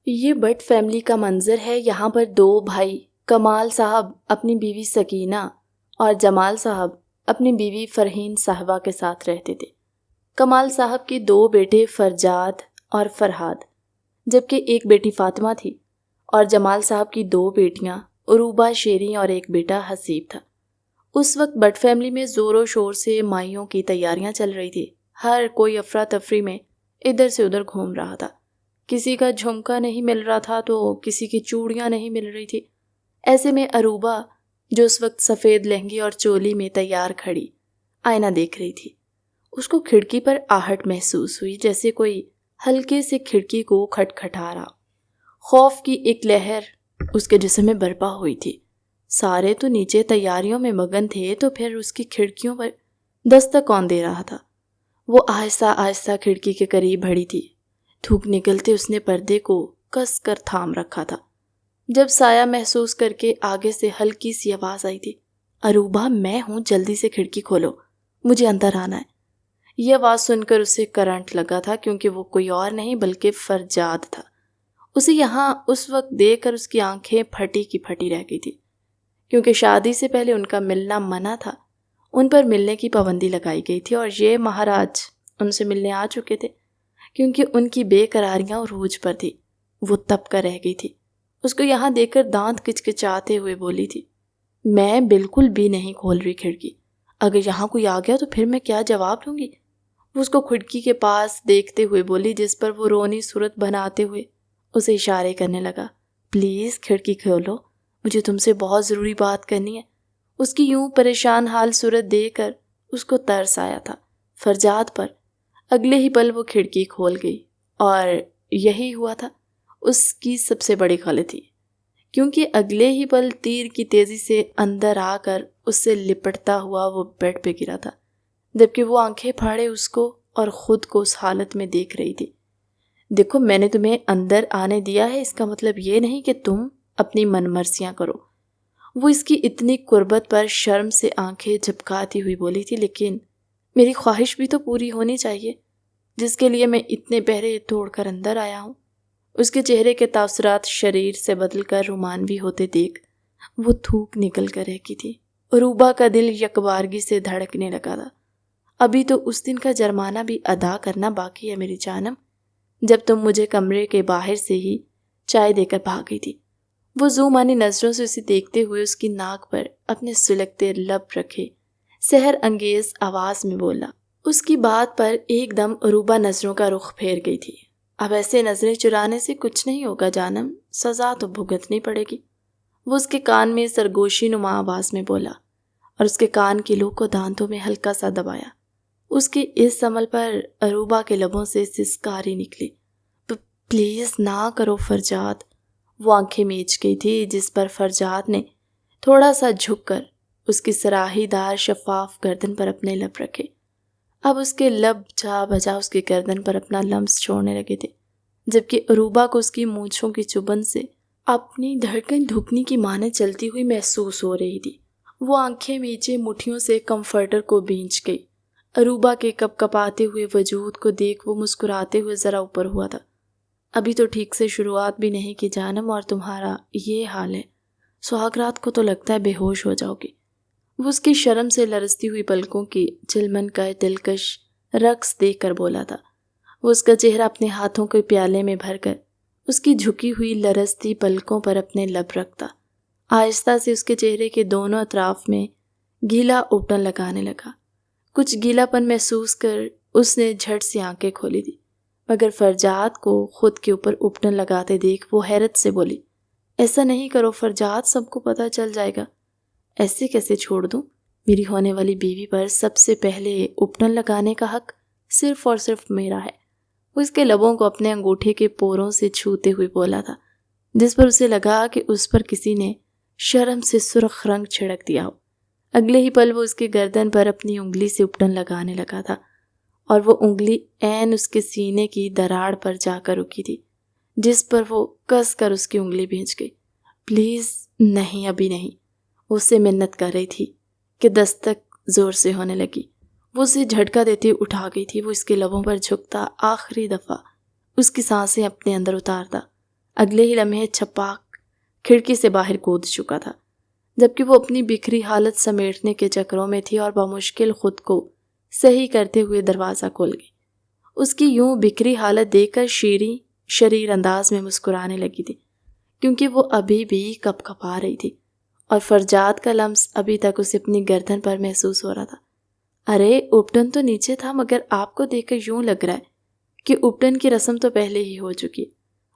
یہ but family کا منظر ہے۔ یہاں پر دو بھائی کمال صاحب اپنی بیوی سکینہ اور جمال صاحب اپنی بیوی فرحین صاحبہ کے ساتھ رہتے تھے۔ کمال صاحب کے دو بیٹے فرجاد اور فرحاد، جبکہ ایک بیٹی فاطمہ تھی، اور جمال صاحب کی دو بیٹیاں عروبہ شیریں اور ایک بیٹا حسیب تھا۔ اس وقت بٹ فیملی میں زور و شور سے مائیوں کی تیاریاں چل رہی تھی۔ ہر کوئی افراتفری میں ادھر سے ادھر گھوم رہا تھا۔ کسی کا جھمکا نہیں مل رہا تھا تو کسی کی چوڑیاں نہیں مل رہی تھی۔ ایسے میں عروبہ، جو اس وقت سفید لہنگی اور چولی میں تیار کھڑی آئینہ دیکھ رہی تھی، اس کو کھڑکی پر آہٹ محسوس ہوئی، جیسے کوئی ہلکے سے کھڑکی کو کھٹکھٹا رہا۔ خوف کی ایک لہر اس کے جسم میں برپا ہوئی تھی۔ سارے تو نیچے تیاریوں میں مگن تھے، تو پھر اس کی کھڑکیوں پر دستک کون دے رہا تھا؟ وہ آہستہ آہستہ کھڑکی کے قریب بڑھی تھی۔ تھوک نکلتے اس نے پردے کو کس کر تھام رکھا تھا۔ جب سایہ محسوس کر کے آگے سے ہلکی سی آواز آئی تھی، عروبہ میں ہوں، جلدی سے کھڑکی کھولو، مجھے اندر آنا ہے۔ یہ آواز سن کر اسے کرنٹ لگا تھا، کیونکہ وہ کوئی اور نہیں بلکہ فرجاد تھا۔ اسے یہاں اس وقت دیکھ کر اس کی آنکھیں پھٹی کی پھٹی رہ گئی تھی، کیونکہ شادی سے پہلے ان کا ملنا منع تھا۔ ان پر ملنے کی پابندی لگائی گئی تھی، اور یہ مہاراج ان سے ملنے آ چکے تھے، کیونکہ ان کی بے قراریاں عروج پر تھی۔ وہ تب کر رہ گئی تھی۔ اس کو یہاں دیکھ کر دانت کچکچاتے ہوئے بولی تھی، میں بالکل بھی نہیں کھول رہی کھڑکی، اگر یہاں کوئی آ گیا تو پھر میں کیا جواب دوں گی؟ وہ اس کو کھڑکی کے پاس دیکھتے ہوئے بولی، جس پر وہ رونی صورت بناتے ہوئے اسے اشارے کرنے لگا، پلیز کھڑکی کھولو، مجھے تم سے بہت ضروری بات کرنی ہے۔ اس کی یوں پریشان حال صورت دیکھ کر اس کو ترس آیا تھا فرجاد پر۔ اگلے ہی پل وہ کھڑکی کھول گئی، اور یہی ہوا تھا اس کی سب سے بڑی غلطی، کیونکہ اگلے ہی پل تیر کی تیزی سے اندر آ کر اس سے لپٹتا ہوا وہ بیڈ پہ گرا تھا، جبکہ وہ آنکھیں پھاڑے اس کو اور خود کو اس حالت میں دیکھ رہی تھی۔ دیکھو، میں نے تمہیں اندر آنے دیا ہے، اس کا مطلب یہ نہیں کہ تم اپنی من مرضیاں کرو۔ وہ اس کی اتنی قربت پر شرم سے آنکھیں جھپکاتی ہوئی بولی تھی، لیکن میری خواہش بھی تو پوری ہونی چاہیے، جس کے لیے میں اتنے پہرے توڑ کر اندر آیا ہوں۔ اس کے چہرے کے تاثرات شریر سے بدل کر رومانوی ہوتے دیکھ وہ تھوک نکل کر رہ گئی تھی۔ عروبہ کا دل یکبارگی سے دھڑکنے لگا تھا۔ ابھی تو اس دن کا جرمانہ بھی ادا کرنا باقی ہے میری جانم، جب تم مجھے کمرے کے باہر سے ہی چائے دے کر بھاگ گئی تھی۔ وہ ظلمانی نظروں سے اسے دیکھتے ہوئے اس کی ناک پر اپنے سلگتے لب رکھے سحر انگیز آواز میں بولا۔ اس کی بات پر ایک دم عروبہ نظروں کا رخ پھیر گئی تھی۔ اب ایسے نظریں چرانے سے کچھ نہیں ہوگا جانم، سزا تو بھگتنی پڑے گی، وہ اس کے کان میں سرگوشی نما آواز میں بولا، اور اس کے کان کی لو کو دانتوں میں ہلکا سا دبایا۔ اس کے اس عمل پر عروبہ کے لبوں سے سسکاری نکلی، پلیز نہ کرو فرجاد۔ وہ آنکھیں میچ گئی تھی، جس پر فرجاد نے تھوڑا سا جھک کر اس کی سراہی دار شفاف گردن پر اپنے لب رکھے۔ اب اس کے لب جا بجا اس کی گردن پر اپنا لمس چھوڑنے لگے تھے، جبکہ عروبہ کو اس کی مونچھوں کی چبھن سے اپنی دھڑکن دھکنے کی مانند چلتی ہوئی محسوس ہو رہی تھی۔ وہ آنکھیں میچے مٹھیوں سے کمفرٹر کو بھینچ گئی۔ عروبہ کے کپ کپاتے ہوئے وجود کو دیکھ وہ مسکراتے ہوئے ذرا اوپر ہوا تھا۔ ابھی تو ٹھیک سے شروعات بھی نہیں کی جانم، اور تمہارا یہ حال ہے، سہاگ رات کو تو لگتا ہے بے ہوش ہو جاؤ گی۔ وہ اس کی شرم سے لرزتی ہوئی پلکوں کی چلمن کا دلکش رقص دیکھ کر بولا تھا۔ وہ اس کا چہرہ اپنے ہاتھوں کے پیالے میں بھر کر اس کی جھکی ہوئی لرزتی پلکوں پر اپنے لب رکھتا، آہستہ سے اس کے چہرے کے دونوں اطراف میں گیلا اوپٹن لگانے لگا۔ کچھ گیلا پن محسوس کر اس نے جھٹ سے آنکھیں کھولی تھی، مگر فرجاد کو خود کے اوپر اوپٹن لگاتے دیکھ وہ حیرت سے بولی، ایسا نہیں کرو فرجاد، سب کو پتہ چل جائے گا۔ ایسے کیسے چھوڑ دوں؟ میری ہونے والی بیوی پر سب سے پہلے اوپٹن لگانے کا حق صرف اور صرف میرا ہے۔ وہ اس کے لبوں کو اپنے انگوٹھے کے پوروں سے چھوتے ہوئے بولا تھا، جس پر اسے لگا کہ اس پر کسی نے شرم سے سرخ رنگ چھڑک دیا ہو۔ اگلے ہی پل وہ اس کی گردن پر اپنی انگلی سے اوپٹن لگانے لگا تھا، اور وہ انگلی عین اس کے سینے کی دراڑ پر جا کر رکی تھی، جس پر وہ کس کر اس کی انگلی بھینچ گئی۔ پلیز نہیں، ابھی نہیں، وہ اس سے منت کر رہی تھی کہ دستک زور سے ہونے لگی۔ وہ اسے جھٹکا دیتے اٹھا گئی تھی۔ وہ اس کے لبوں پر جھکتا، آخری دفعہ اس کی سانسیں اپنے اندر اتارتا، اگلے ہی لمحے چھپاک کھڑکی سے باہر کود چکا تھا، جبکہ وہ اپنی بکھری حالت سمیٹنے کے چکروں میں تھی اور بمشکل خود کو صحیح کرتے ہوئے دروازہ کھول گئی۔ اس کی یوں بکھری حالت دیکھ کر شیریں شریر انداز میں مسکرانے لگی تھی، کیونکہ وہ ابھی بھی کپ کپا رہی تھی اور فرجات کا لمس ابھی تک اسے اپنی گردن پر محسوس ہو رہا تھا۔ ارے اپٹن تو نیچے تھا، مگر آپ کو دیکھ کر یوں لگ رہا ہے کہ اپٹن کی رسم تو پہلے ہی ہو چکی۔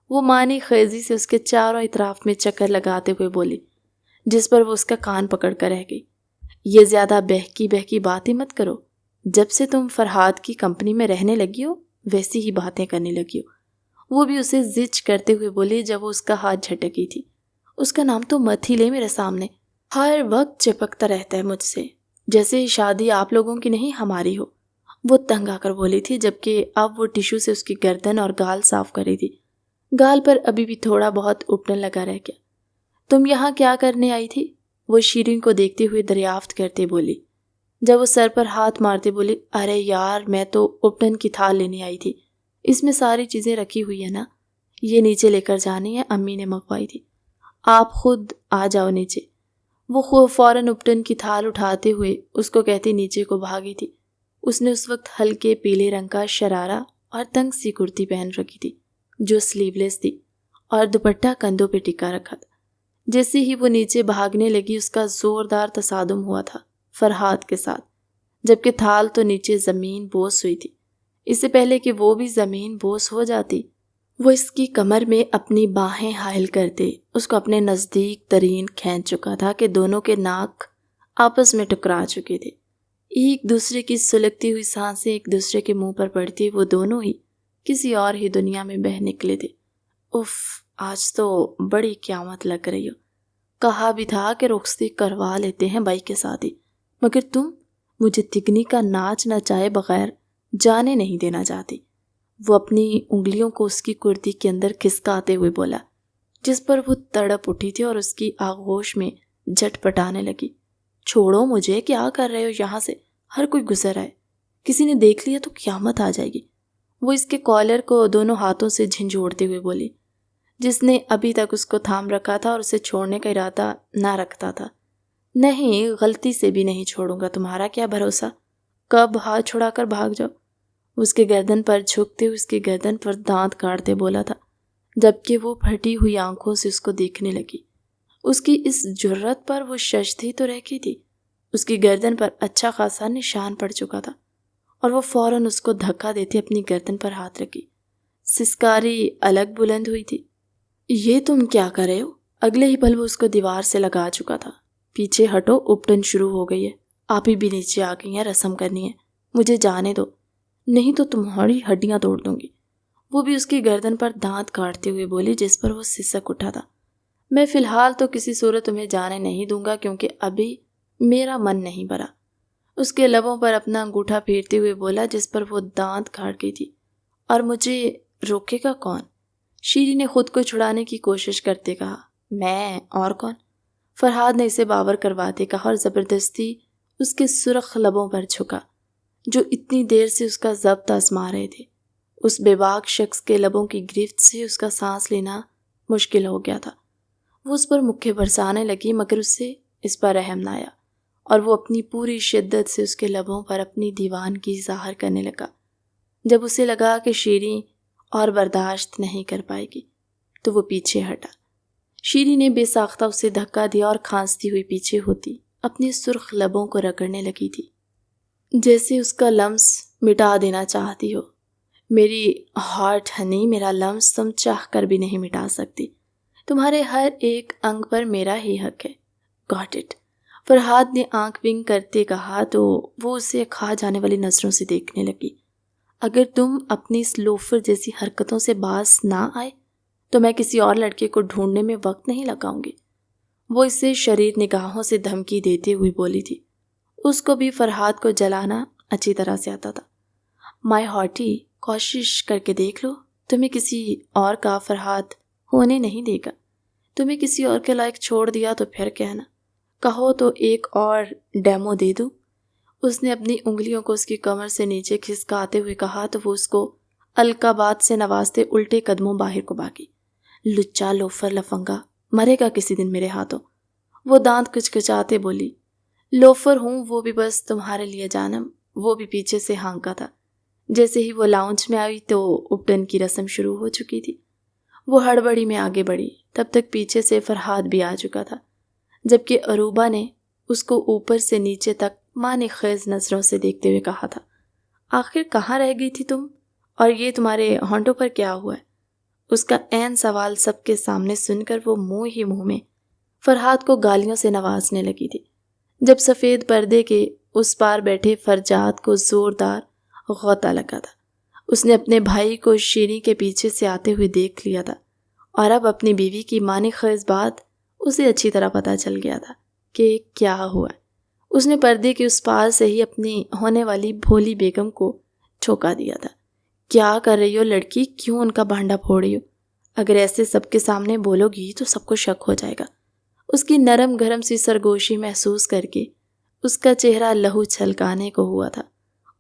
وہ معنی خیزی سے اس کے چاروں اطراف میں چکر لگاتے ہوئے بولی، جس پر وہ اس کا کان پکڑ کر رہ گئی۔ یہ زیادہ بہکی باتیں مت کرو، جب سے تم فرحاد کی کمپنی میں رہنے لگی ہو ویسی ہی باتیں کرنے لگی ہو۔ وہ بھی اسے زچ کرتے ہوئے بولی جب وہ اس کا ہاتھ جھٹکی تھی۔ اس کا نام تو مت ہی لے میرے سامنے، ہر وقت چپکتا رہتا ہے مجھ سے، جیسے شادی آپ لوگوں کی نہیں ہماری ہو۔ وہ تنگ آ کر بولی تھی، جبکہ اب وہ ٹیشو سے اس کی گردن اور گال صاف کر رہی تھی۔ گال پر ابھی بھی تھوڑا بہت اپٹن لگا رہ گیا۔ تم یہاں کیا کرنے آئی تھی؟ وہ شیریں کو دیکھتے ہوئے دریافت کرتے بولی۔ جب وہ سر پر ہاتھ مارتے بولی، ارے یار میں تو اپٹن کی تھال لینے آئی تھی، اس میں ساری چیزیں رکھی ہوئی ہیں نا، یہ نیچے لے کر جانی ہے، امی نے منگوائی تھی، آپ خود آ جاؤ نیچے۔ وہ فوراً اپٹن کی تھال اٹھاتے ہوئے اس کو کہتی نیچے کو بھاگی تھی۔ اس نے اس وقت ہلکے پیلے رنگ کا شرارہ اور تنگ سی کرتی پہن رکھی تھی جو سلیو لیس تھی، اور دوپٹہ کندھوں پہ ٹکا رکھا تھا۔ جیسے ہی وہ نیچے بھاگنے لگی اس کا زوردار تصادم ہوا تھا فرحاد کے ساتھ، جبکہ تھال تو نیچے زمین بوس ہوئی تھی۔ اس سے پہلے کہ وہ بھی زمین بوس ہو جاتی، وہ اس کی کمر میں اپنی باہیں حائل کرتے اس کو اپنے نزدیک ترین کھینچ چکا تھا کہ دونوں کے ناک آپس میں ٹکرا چکے تھے۔ ایک دوسرے کی سلگتی ہوئی سانسیں ایک دوسرے کے منہ پر پڑتی، وہ دونوں ہی کسی اور ہی دنیا میں بہہ نکلے تھے۔ اف، آج تو بڑی قیامت لگ رہی ہو۔ کہا بھی تھا کہ رخصتی کروا لیتے ہیں بائی کے ساتھ ہی، مگر تم مجھے تگنی کا ناچ نچائے بغیر جانے نہیں دینا چاہتی۔ وہ اپنی انگلیوں کو اس کی کرتی کے اندر کھسکاتے ہوئے بولا، جس پر وہ تڑپ اٹھی تھی اور اس کی آغوش میں جھٹ پٹانے لگی۔ چھوڑو مجھے، کیا کر رہے ہو یہاں سے؟ ہر کوئی گزر آئے، کسی نے دیکھ لیا تو قیامت آ جائے گی۔ وہ اس کے کالر کو دونوں ہاتھوں سے جھنجھوڑتے ہوئے بولی، جس نے ابھی تک اس کو تھام رکھا تھا اور اسے چھوڑنے کا ارادہ نہ رکھتا تھا۔ نہیں، غلطی سے بھی نہیں چھوڑوں گا، تمہارا کیا بھروسہ، کب ہاتھ چھڑا کر بھاگ جاؤ۔ اس کے گردن پر جھکتے ہوئے اس کی گردن پر دانت کاٹتے بولا تھا، جبکہ وہ پھٹی ہوئی آنکھوں سے اس کو دیکھنے لگی۔ اس کی اس جرت پر وہ ششدر تو رہی تھی، اس کی گردن پر اچھا خاصا نشان پڑ چکا تھا، اور وہ فوراً اس کو دھکا دیتے اپنی گردن پر ہاتھ رکھی۔ سسکاری الگ بلند ہوئی تھی۔ یہ تم کیا کر رہے ہو؟ اگلے ہی پل وہ اس کو دیوار سے لگا چکا تھا۔ پیچھے ہٹو، اپٹن شروع ہو گئی ہے، آپ ہی بھی نیچے آ گئی ہیں، رسم کرنی ہے، مجھے جانے دو، نہیں تو تمہاری ہڈیاں توڑ دوں گی۔ وہ بھی اس کی گردن پر دانت کاٹتے ہوئے بولی، جس پر وہ سسک اٹھا تھا۔ میں فی الحال تو کسی صورت تمہیں جانے نہیں دوں گا، کیونکہ ابھی میرا من نہیں بھرا۔ اس کے لبوں پر اپنا انگوٹھا پھیرتے ہوئے بولا، جس پر وہ دانت کاٹ گئی تھی۔ اور مجھے روکے گا کون؟ شیری نے خود کو چھڑانے کی کوشش کرتے کہا۔ میں اور کون؟ فرحاد نے اسے باور کرواتے کہا اور زبردستی اس کے سرخ لبوں پر جھکا، جو اتنی دیر سے اس کا ضبط آزما رہے تھے۔ اس بے باک شخص کے لبوں کی گرفت سے اس کا سانس لینا مشکل ہو گیا تھا۔ وہ اس پر مکھے برسانے لگی، مگر اسے اس پر رحم نہ آیا، اور وہ اپنی پوری شدت سے اس کے لبوں پر اپنی دیوانگی ظاہر کرنے لگا۔ جب اسے لگا کہ شیریں اور برداشت نہیں کر پائے گی تو وہ پیچھے ہٹا۔ شیریں نے بے ساختہ اسے دھکا دیا اور کھانستی ہوئی پیچھے ہوتی اپنے سرخ لبوں کو رگڑنے لگی تھی، جیسے اس کا لمس مٹا دینا چاہتی ہو۔ میری ہارٹ ہنی، میرا لمس تم چاہ کر بھی نہیں مٹا سکتی، تمہارے ہر ایک انگ پر میرا ہی حق ہے۔ Got it. فرحاد نے آنکھ ونگ کرتے کہا تو وہ اسے کھا جانے والی نظروں سے دیکھنے لگی۔ اگر تم اپنی اس لوفر جیسی حرکتوں سے باز نہ آئے تو میں کسی اور لڑکے کو ڈھونڈنے میں وقت نہیں لگاؤں گی۔ وہ اسے شریر نگاہوں سے دھمکی دیتے ہوئی بولی تھی۔ اس کو بھی فرحاد کو جلانا اچھی طرح سے آتا تھا۔ مائی ہارٹی، کوشش کر کے دیکھ لو، تمہیں کسی اور کا فرحاد ہونے نہیں دے گا۔ تمہیں کسی اور کے لائق چھوڑ دیا تو پھر کہنا، کہو تو ایک اور ڈیمو دے دوں۔ اس نے اپنی انگلیوں کو اس کی کمر سے نیچے کھسکاتے ہوئے کہا تو وہ اس کو القابات سے نوازتے الٹے قدموں باہر کو بھاگی۔ لچا لوفر لفنگا، مرے گا کسی دن میرے ہاتھوں۔ وہ دانت کچکچاتے بولی، لوفر ہوں وہ بھی بس تمہارے لیے جانم۔ وہ بھی پیچھے سے ہانکا تھا۔ جیسے ہی وہ لاؤنج میں آئی تو اپٹن کی رسم شروع ہو چکی تھی۔ وہ ہڑبڑی میں آگے بڑھی، تب تک پیچھے سے فرحاد بھی آ چکا تھا، جبکہ عروبہ نے اس کو اوپر سے نیچے تک معنی خیز نظروں سے دیکھتے ہوئے کہا تھا، آخر کہاں رہ گئی تھی تم؟ اور یہ تمہارے ہونٹوں پر کیا ہوا ہے؟ اس کا عین سوال سب کے سامنے سن کر وہ منہ ہی منہ میں فرحاد کو گالیوں سے نوازنے لگی تھی، جب سفید پردے کے اس پار بیٹھے فرجاد کو زوردار غوطہ لگا تھا۔ اس نے اپنے بھائی کو شیریں کے پیچھے سے آتے ہوئے دیکھ لیا تھا، اور اب اپنی بیوی کی معنی خیز بات اسے اچھی طرح پتہ چل گیا تھا کہ کیا ہوا ہے۔ اس نے پردے کے اس پار سے ہی اپنی ہونے والی بھولی بیگم کو چھوکا دیا تھا، کیا کر رہی ہو لڑکی؟ کیوں ان کا بھانڈا پھوڑ رہی ہو؟ اگر ایسے سب کے سامنے بولو گی تو سب کو شک ہو جائے گا۔ اس کی نرم گرم سی سرگوشی محسوس کر کے اس کا چہرہ لہو چھلکانے کو ہوا تھا۔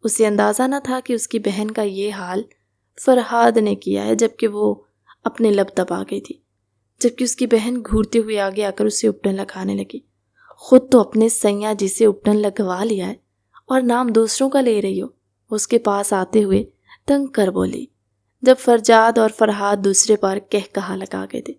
اسے اندازہ نہ تھا کہ اس کی بہن کا یہ حال فرحاد نے کیا ہے، جبکہ وہ اپنے لب دبا گئی تھی، جبکہ اس کی بہن گھورتے ہوئے آگے آ کر اسے اپٹن لگانے لگی۔ خود تو اپنے سیاں جسے اپٹن لگوا لیا ہے اور نام دوسروں کا لے رہی ہو، اس کے پاس آتے ہوئے تنگ کر بولی، جب فرجاد اور فرحاد دوسرے پار کہا لگا گئے تھے۔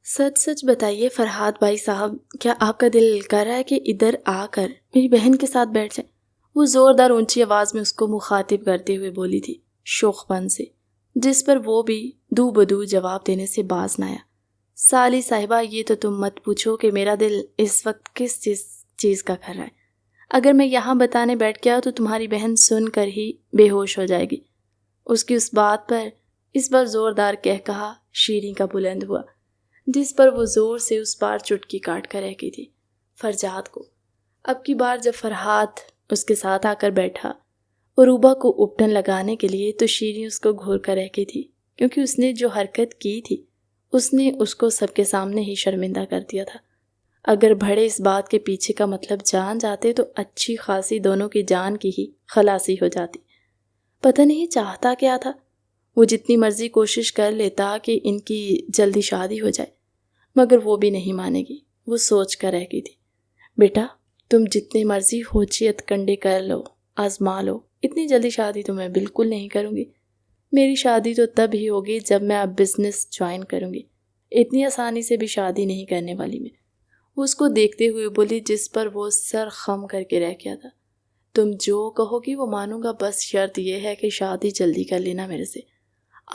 سچ سچ بتائیے فرحاد بھائی صاحب، کیا آپ کا دل کر رہا ہے کہ ادھر آ کر میری بہن کے ساتھ بیٹھ جائے؟ وہ زوردار اونچی آواز میں اس کو مخاطب کرتے ہوئے بولی تھی، شوخ پن سے، جس پر وہ بھی دو بدو جواب دینے سے باز نہ آیا۔ سالی صاحبہ، یہ تو تم مت پوچھو کہ میرا دل اس وقت کس چیز کا کر رہا ہے۔ اگر میں یہاں بتانے بیٹھ گیا تو تمہاری بہن سن کر ہی بے ہوش ہو جائے گی۔ اس کی اس بات پر اس بار زوردار کہا شیریں کا بلند ہوا، جس پر وہ زور سے اس بار چٹکی کاٹ کر رہ گئی تھی فرجاد کو۔ اب کی بار جب فرحاد اس کے ساتھ آ کر بیٹھا عروبہ کو اپٹن لگانے کے لیے، تو شیریں اس کو گھور کر رہ گئی تھی، کیونکہ اس نے جو حرکت کی تھی اس نے اس کو سب کے سامنے ہی شرمندہ کر دیا تھا۔ اگر بھڑے اس بات کے پیچھے کا مطلب جان جاتے تو اچھی خاصی دونوں کی جان کی ہی خلاصی ہو جاتی۔ پتہ نہیں چاہتا کیا تھا۔ وہ جتنی مرضی کوشش کر لیتا کہ ان کی جلدی شادی ہو جائے، مگر وہ بھی نہیں مانے گی۔ وہ سوچ کر رہ گئی تھی، بیٹا تم جتنی مرضی ہوچیت کنڈے کر لو، آزما لو، اتنی جلدی شادی تو میں بالکل نہیں کروں گی۔ میری شادی تو تب ہی ہوگی جب میں اب بزنس جوائن کروں گی، اتنی آسانی سے بھی شادی نہیں کرنے والی میں۔ وہ اس کو دیکھتے ہوئے بولی، جس پر وہ سر خم کر کے رہ گیا تھا، تم جو کہو گی وہ مانوں گا، بس شرط یہ ہے کہ شادی جلدی کر لینا میرے سے۔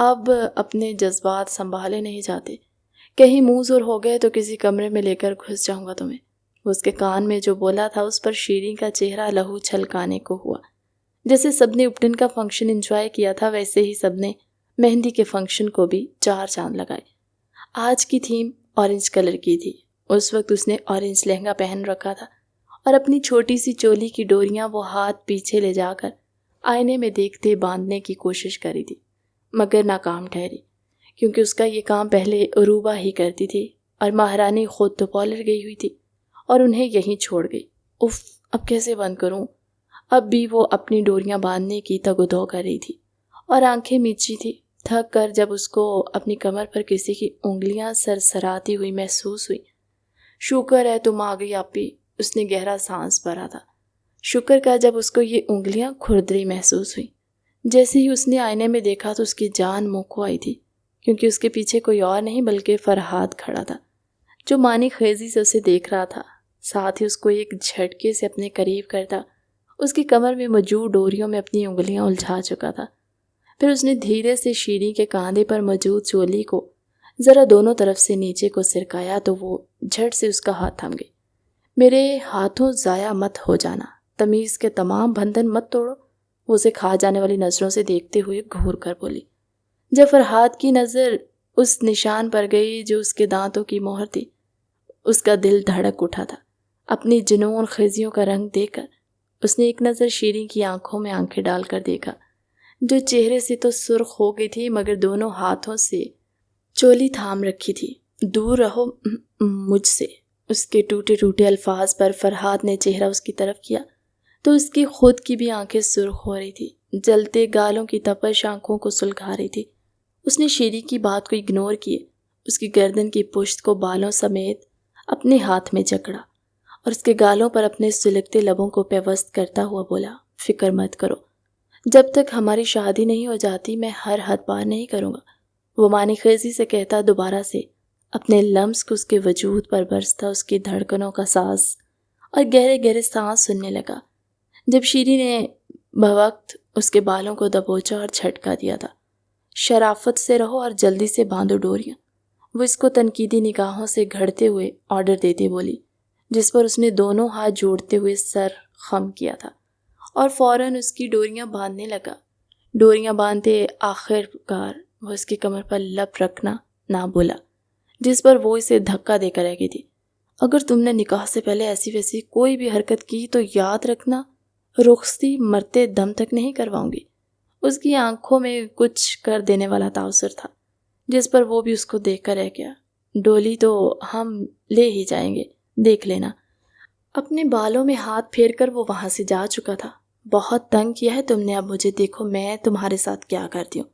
اب اپنے جذبات سنبھالے نہیں جاتے، کہیں منہ زور ہو گئے تو کسی کمرے میں لے کر گھس جاؤں گا تمہیں۔ وہ اس کے کان میں جو بولا تھا اس پر شیریں کا چہرہ لہو چھلکانے کو ہوا۔ جیسے سب نے اپٹن کا فنکشن انجوائے کیا تھا، ویسے ہی سب نے مہندی کے فنکشن کو بھی 4 چاند لگائے۔ آج کی تھیم اورنج کلر کی تھی۔ اس وقت اس نے اورنج لہنگا پہن رکھا تھا، اور اپنی چھوٹی سی چولی کی ڈوریاں وہ ہاتھ پیچھے لے جا کر آئینے میں دیکھتے باندھنے کی کوشش کری تھی، مگر ناکام ٹھہری، کیونکہ اس کا یہ کام پہلے عروبہ ہی کرتی تھی، اور مہارانی خود تو پارلر گئی ہوئی تھی اور انہیں یہیں چھوڑ گئی۔ اف، اب کیسے بند کروں؟ اب بھی وہ اپنی ڈوریاں باندھنے کی تگودو کر رہی تھی اور آنکھیں میچی تھی۔ تھک کر جب اس کو اپنی کمر پر کسی کی انگلیاں سرسراتی ہوئی محسوس ہوئی، شکر ہے تم آ گئی آپی، اس نے گہرا سانس بھرا تھا۔ شکر کا جب اس کو یہ انگلیاں کھردری محسوس ہوئی۔ جیسے ہی اس نے آئینے میں دیکھا تو اس کی جان منہ کو آئی تھی، کیونکہ اس کے پیچھے کوئی اور نہیں بلکہ فرحاد کھڑا تھا، جو معنی خیزی سے اسے دیکھ رہا تھا، ساتھ ہی اس کو ایک جھٹکے سے اپنے قریب کرتا اس کی کمر میں موجود ڈوریوں میں اپنی انگلیاں الجھا چکا تھا۔ پھر اس نے دھیرے سے شیریں کے کاندھے پر موجود چولی کو ذرا دونوں طرف سے نیچے کو سرکایا تو وہ جھٹ سے اس کا ہاتھ تھم گئی۔ میرے ہاتھوں ضائع مت ہو جانا، تمیز کے تمام بندھن مت توڑو، وہ اسے کھا جانے والی نظروں سے دیکھتے ہوئے گھور کر بولی۔ جب فرحاد کی نظر اس نشان پر گئی جو اس کے دانتوں کی مہر تھی، اس کا دل دھڑک اٹھا تھا۔ اپنی جنون خیزیوں کا رنگ دیکھ کر اس نے ایک نظر شیریں کی آنکھوں میں آنکھیں ڈال کر دیکھا، جو چہرے سے تو سرخ ہو گئی تھی مگر دونوں ہاتھوں سے چولی تھام رکھی تھی۔ دور رہو مجھ سے، اس کے ٹوٹے ٹوٹے الفاظ پر فرحاد نے چہرہ اس کی طرف کیا تو اس کی خود کی بھی آنکھیں سرخ ہو رہی تھی، جلتے گالوں کی تپش آنکھوں کو سلگھا رہی تھی۔ اس نے شیریں کی بات کو اگنور کیے اس کی گردن کی پشت کو بالوں سمیت اپنے ہاتھ میں جکڑا اور اس کے گالوں پر اپنے سلگتے لبوں کو پیوست کرتا ہوا بولا، فکر مت کرو، جب تک ہماری شادی نہیں ہو جاتی میں ہر حد پار نہیں کروں گا۔ وہ معنی خیزی سے کہتا دوبارہ سے اپنے لمس کو اس کے وجود پر برستا اس کی دھڑکنوں کا ساز اور گہرے گہرے سانس سننے لگا۔ جب شیری نے بوقت اس کے بالوں کو دبوچا اور جھٹکا دیا تھا، شرافت سے رہو اور جلدی سے باندھو ڈوریاں، وہ اس کو تنقیدی نگاہوں سے گھڑتے ہوئے آرڈر دیتے بولی، جس پر اس نے دونوں ہاتھ جوڑتے ہوئے سر خم کیا تھا اور فوراً اس کی ڈوریاں باندھنے لگا۔ ڈوریاں باندھتے آخر کار وہ اس کی کمر پر لب رکھنا نہ بولا، جس پر وہ اسے دھکا دے کر رہ گئی تھی۔ اگر تم نے نکاح سے پہلے ایسی ویسی کوئی بھی حرکت کی تو یاد رکھنا رخصتی مرتے دم تک نہیں کرواؤں گی۔ اس کی آنکھوں میں کچھ کر دینے والا تاثر تھا، جس پر وہ بھی اس کو دیکھ کر رہ گیا۔ ڈولی تو ہم لے ہی جائیں گے، دیکھ لینا۔ اپنے بالوں میں ہاتھ پھیر کر وہ وہاں سے جا چکا تھا۔ بہت تنگ کیا ہے تم نے، اب مجھے دیکھو میں تمہارے ساتھ کیا کرتی ہوں۔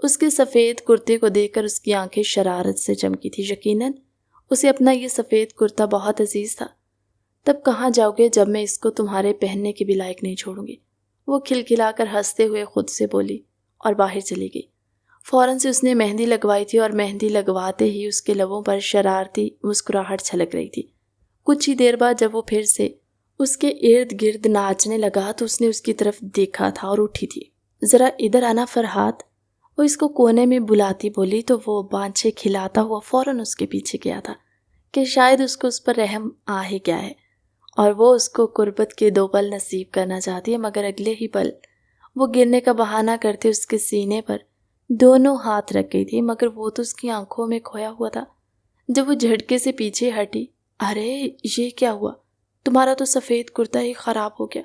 اس کے سفید کرتے کو دیکھ کر اس کی آنکھیں شرارت سے چمکی تھی۔ یقیناً اسے اپنا یہ سفید کرتا بہت عزیز تھا۔ تب کہاں جاؤ گے جب میں اس کو تمہارے پہننے کے بھی لائق نہیں چھوڑوں گی؟ وہ کھلکھلا کر ہنستے ہوئے خود سے بولی اور باہر چلی گئی۔ فوراً سے اس نے مہندی لگوائی تھی اور مہندی لگواتے ہی اس کے لبوں پر شرارتی مسکراہٹ چھلک رہی تھی۔ کچھ ہی دیر بعد جب وہ پھر سے اس کے ارد گرد ناچنے لگا تو اس نے اس کی طرف دیکھا تھا اور اٹھی تھی۔ ذرا ادھر آنا فرحات، وہ اس کو کونے میں بلاتی بولی تو وہ بانچھے کھلاتا ہوا فوراً اس کے پیچھے گیا تھا کہ شاید اس کو اس پر رحم آ ہی گیا ہے اور وہ اس کو قربت کے 2 پل نصیب کرنا چاہتی ہے، مگر اگلے ہی پل وہ گرنے کا بہانہ کرتے اس کے سینے پر دونوں ہاتھ رکھ گئی تھی، مگر وہ تو اس کی آنکھوں میں کھویا ہوا تھا۔ جب وہ جھٹکے سے پیچھے ہٹی، ارے یہ کیا ہوا، تمہارا تو سفید کرتا ہی خراب ہو گیا۔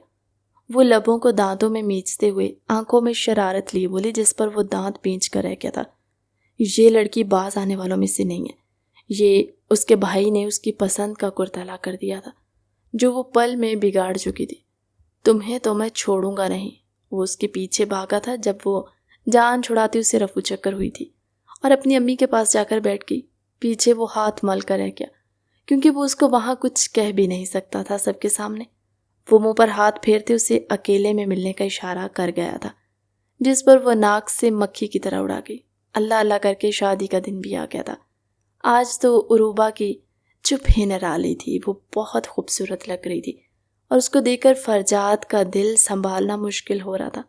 وہ لبوں کو دانتوں میں میچتے ہوئے آنکھوں میں شرارت لیے بولی، جس پر وہ دانت پینچ کر رہ گیا تھا۔ یہ لڑکی باز آنے والوں میں سے نہیں ہے، یہ اس کے بھائی نے اس کی پسند کا کرتا لا کر دیا تھا جو وہ پل میں بگاڑ چکی تھی۔ تمہیں تو میں چھوڑوں گا نہیں۔ وہ اس کے پیچھے بھاگا تھا جب وہ جان چھڑاتی اسے رفو چکر ہوئی تھی اور اپنی امی کے پاس جا کر بیٹھ گئی۔ پیچھے وہ ہاتھ مل کر رہ گیا کیونکہ وہ اس کو وہاں کچھ کہہ بھی نہیں سکتا تھا سب کے سامنے۔ وہ منہ پر ہاتھ پھیرتے اسے اکیلے میں ملنے کا اشارہ کر گیا تھا، جس پر وہ ناک سے مکھی کی طرح اڑا گئی۔ اللہ اللہ کر کے شادی کا دن بھی آ گیا تھا۔ آج تو عروبہ کی چپ ہی نرالی تھی، وہ بہت خوبصورت لگ رہی تھی اور اس کو دیکھ کر فرجاد کا دل سنبھالنا مشکل ہو رہا تھا۔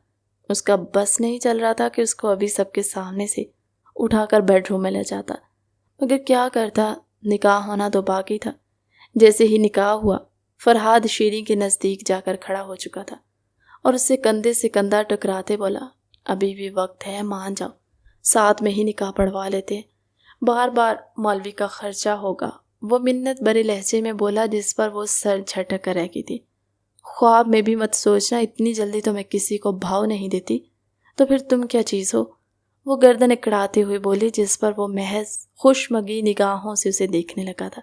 اس کا بس نہیں چل رہا تھا کہ اس کو ابھی سب کے سامنے سے اٹھا کر بیڈ روم میں لے جاتا، مگر کیا کرتا، نکاح ہونا تو باقی تھا۔ جیسے ہی نکاح ہوا، فرحاد شیریں کے نزدیک جا کر کھڑا ہو چکا تھا اور اسے کندھے سے کندھا ٹکراتے بولا، ابھی بھی وقت ہے، مان جاؤ، ساتھ میں ہی نکاح پڑھوا لیتے، بار بار مولوی کا خرچہ ہوگا۔ وہ منت بھرے لہجے میں بولا، جس پر وہ سر جھٹک کر رہ گئی تھی۔ خواب میں بھی مت سوچنا، اتنی جلدی تو میں کسی کو بھاؤ نہیں دیتی، تو پھر تم کیا چیز ہو؟ وہ گردن اکڑاتے ہوئے بولی، جس پر وہ محض خوشمگی نگاہوں سے اسے دیکھنے لگا تھا۔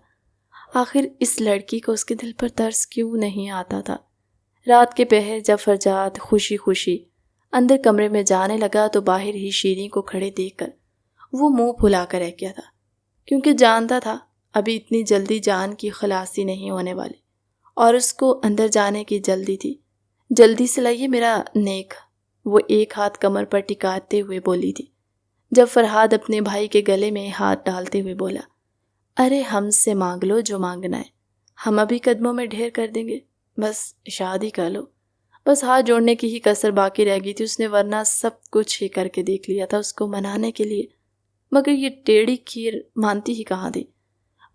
آخر اس لڑکی کو اس کے دل پر ترس کیوں نہیں آتا تھا؟ رات کے پہر جب فرجاد خوشی خوشی اندر کمرے میں جانے لگا تو باہر ہی شیریں کو کھڑے دیکھ کر وہ منہ پھلا کر رہ گیا تھا، کیونکہ جانتا تھا ابھی اتنی جلدی جان کی خلاصی نہیں ہونے والی اور اس کو اندر جانے کی جلدی تھی۔ جلدی سے لائیے میرا نیک، وہ ایک ہاتھ کمر پر ٹکاتے ہوئے بولی تھی، جب فرحاد اپنے بھائی کے گلے میں ہاتھ ڈالتے ہوئے بولا، ارے ہم سے مانگ لو جو مانگنا ہے، ہم ابھی قدموں میں ڈھیر کر دیں گے، بس شادی کر لو۔ بس ہاتھ جوڑنے کی ہی کسر باقی رہ گئی تھی اس نے، ورنہ سب کچھ ہی کر کے دیکھ لیا تھا اس کو منانے کے لیے، مگر یہ ٹیڑھی کھیر مانتی ہی کہاں تھی۔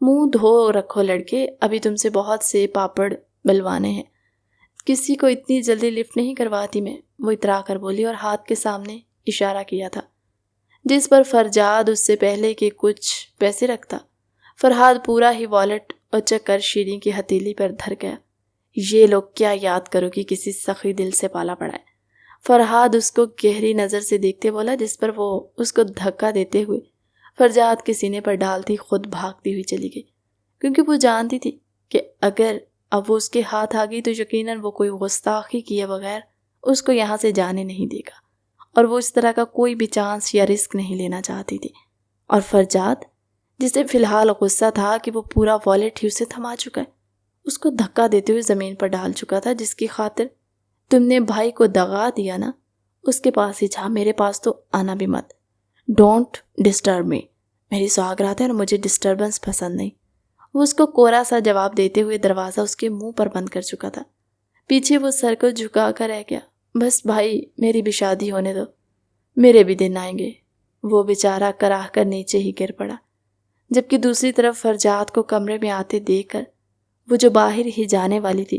منہ دھو رکھو لڑکے، ابھی تم سے بہت سے پاپڑ بلوانے ہیں، کسی کو اتنی جلدی لفٹ نہیں کرواتی میں، وہ اترا کر بولی اور ہاتھ کے سامنے اشارہ کیا تھا، جس پر فرجاد اس سے پہلے کہ کچھ پیسے رکھتا، فرحاد پورا ہی والٹ اچک کر شیریں کی ہتھیلی پر دھر گیا۔ یہ لوگ کیا یاد کرو کہ کسی سخی دل سے پالا پڑا ہے، فرحاد اس کو گہری نظر سے دیکھتے بولا، جس پر وہ اس کو دھکا دیتے ہوئے فرجاد کے سینے پر ڈالتی خود بھاگتی ہوئی چلی گئی، کیونکہ وہ جانتی تھی کہ اگر اب وہ اس کے ہاتھ آ گئی تو یقیناً وہ کوئی گستاخی کیے بغیر اس کو یہاں سے جانے نہیں دے گا، اور وہ اس طرح کا کوئی بھی چانس یا رسک نہیں لینا چاہتی تھی۔ اور فرجاد جسے فی الحال غصہ تھا کہ وہ پورا والیٹ ہی اسے تھما چکا ہے، اس کو دھکا دیتے ہوئے زمین پر ڈال چکا تھا، جس کی خاطر تم نے بھائی کو دغا دیا نا، اس کے پاس ہی جا، میرے پاس تو آنا بھی مت۔ ڈونٹ ڈسٹرب می، میری سوغرات ہے اور مجھے ڈسٹربنس پسند نہیں۔ وہ اس کو کورا سا جواب دیتے ہوئے دروازہ اس کے منہ پر بند کر چکا تھا۔ پیچھے وہ سر کو جھکا کر رہ گیا۔ بس بھائی، میری بھی شادی ہونے دو، میرے بھی دن آئیں گے۔ وہ بیچارہ کراہ کر نیچے ہی گر پڑا، جبکہ دوسری طرف فرجاد کو کمرے میں آتے دیکھ کر وہ جو باہر ہی جانے والی تھی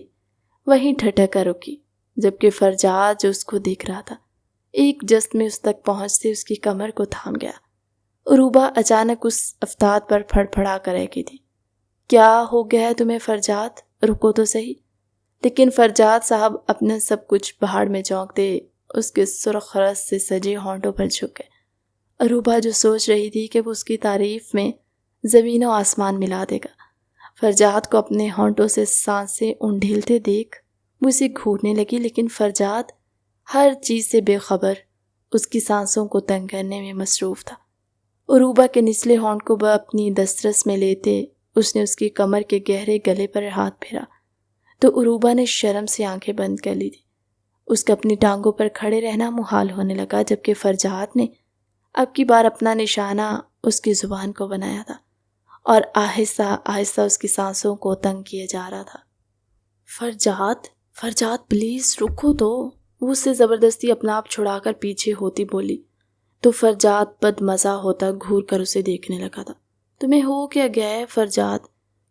وہیں ٹھٹک کر رکی، جبکہ فرجاد جو اس کو دیکھ رہا تھا ایک جست میں اس تک پہنچتے اس کی کمر کو تھام گیا۔ عروبہ اچانک اس افتاد پر پھڑ پھڑا کر رہ گئی تھی۔ کیا ہو گیا ہے تمہیں فرجاد؟ رکو تو صحیح۔ لیکن فرجاد صاحب اپنا سب کچھ پہاڑ میں جھونک دے اس کے سرخ رس سے سجے ہونٹوں پر جھک گئے۔ عروبہ جو سوچ رہی تھی کہ وہ اس کی تعریف میں زمین و آسمان ملا دے گا، فرجاد کو اپنے ہونٹوں سے سانسیں انڈھیلتے دیکھ وہ اسے گھورنے لگی، لیکن فرجاد ہر چیز سے بے خبر اس کی سانسوں کو تنگ کرنے میں مصروف تھا۔ عروبہ کے نچلے ہونٹ کو وہ اپنی دسترس میں لیتے اس نے اس کی کمر کے گہرے گلے پر ہاتھ پھیرا تو عروبہ نے شرم سے آنکھیں بند کر لی تھی۔ اس کا اپنی ٹانگوں پر کھڑے رہنا محال ہونے لگا، جبکہ فرجاد نے اب کی بار اپنا نشانہ اس کی زبان کو بنایا تھا اور آہستہ آہستہ اس کی سانسوں کو تنگ کیے جا رہا تھا۔ فرجاد پلیز رکو تو، وہ اس سے زبردستی اپنا آپ چھڑا کر پیچھے ہوتی بولی تو فرجاد بد مزہ ہوتا گھور کر اسے دیکھنے لگا تھا۔ تمہیں ہو کیا گیا ہے فرجاد؟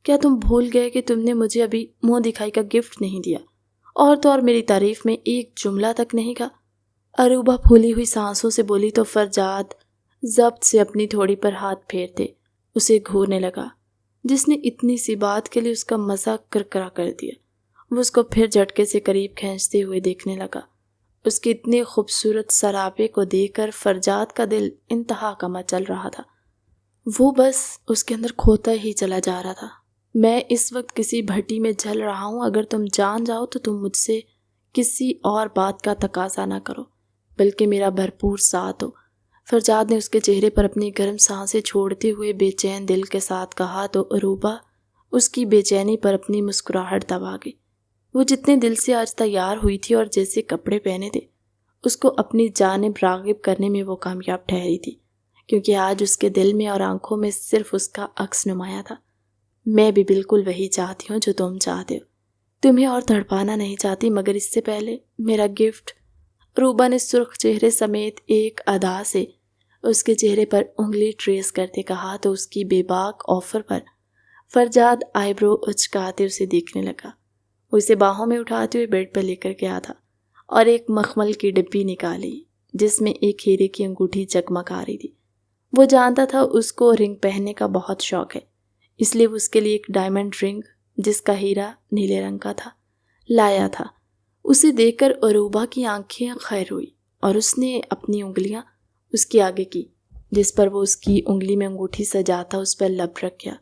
کیا تم بھول گئے کہ تم نے مجھے ابھی منہ دکھائی کا گفٹ نہیں دیا، اور تو اور میری تعریف میں ایک جملہ تک نہیں کہا؟ عروبہ پھولی ہوئی سانسوں سے بولی تو فرجاد ضبط سے اپنی تھوڑی پر ہاتھ پھیرتے اسے گھورنے لگا، جس نے اتنی سی بات کے لیے اس کا مزہ کرکرا کر دیا۔ وہ اس کو پھر جھٹکے سے قریب کھینچتے ہوئے دیکھنے لگا۔ اس کے اتنے خوبصورت سراپے کو دیکھ کر فرجاد کا دل انتہا کا مچل رہا تھا، وہ بس اس کے اندر کھوتا ہی چلا جا رہا تھا۔ میں اس وقت کسی بھٹی میں جل رہا ہوں، اگر تم جان جاؤ تو تم مجھ سے کسی اور بات کا تقاضا نہ کرو، بلکہ میرا بھرپور ساتھ ہو۔ فرجاد نے اس کے چہرے پر اپنی گرم سانسیں چھوڑتے ہوئے بے چین دل کے ساتھ کہا تو عروبہ اس کی بے چینی پر اپنی مسکراہٹ دبا گئی۔ وہ جتنے دل سے آج تیار ہوئی تھی اور جیسے کپڑے پہنے تھے اس کو اپنی جانب راغب کرنے میں وہ کامیاب ٹھہری تھی، کیونکہ آج اس کے دل میں اور آنکھوں میں صرف اس کا عکس نمایاں تھا۔ میں بھی بالکل وہی چاہتی ہوں جو تم چاہتے ہو، تمہیں اور تڑپانا نہیں چاہتی، مگر اس سے پہلے میرا گفٹ۔ عروبہ نے سرخ چہرے سمیت ایک ادا سے اس کے چہرے پر انگلی ٹریس کرتے کہا تو اس کی بے باک آفر پر فرجاد آئی برو اچکاتے اسے دیکھنے لگا۔ وہ اسے باہوں میں اٹھاتے ہوئے بیڈ پر لے کر گیا تھا اور ایک مخمل کی ڈبی نکالی جس میں ایک ہیرے کی انگوٹھی چکمکا رہی تھی۔ وہ جانتا تھا اس کو رنگ پہننے کا بہت شوق ہے، اس لیے وہ اس کے لیے ایک ڈائمنڈ رنگ جس کا ہیرا نیلے رنگ کا تھا لایا تھا۔ اسے دیکھ کر عروبہ کی آنکھیں خیر ہوئی اور اس نے اپنی انگلیاں اس کی آگے کی، جس پر وہ اس کی انگلی میں انگوٹھی سجاتا اس پر لب رکھ گیا۔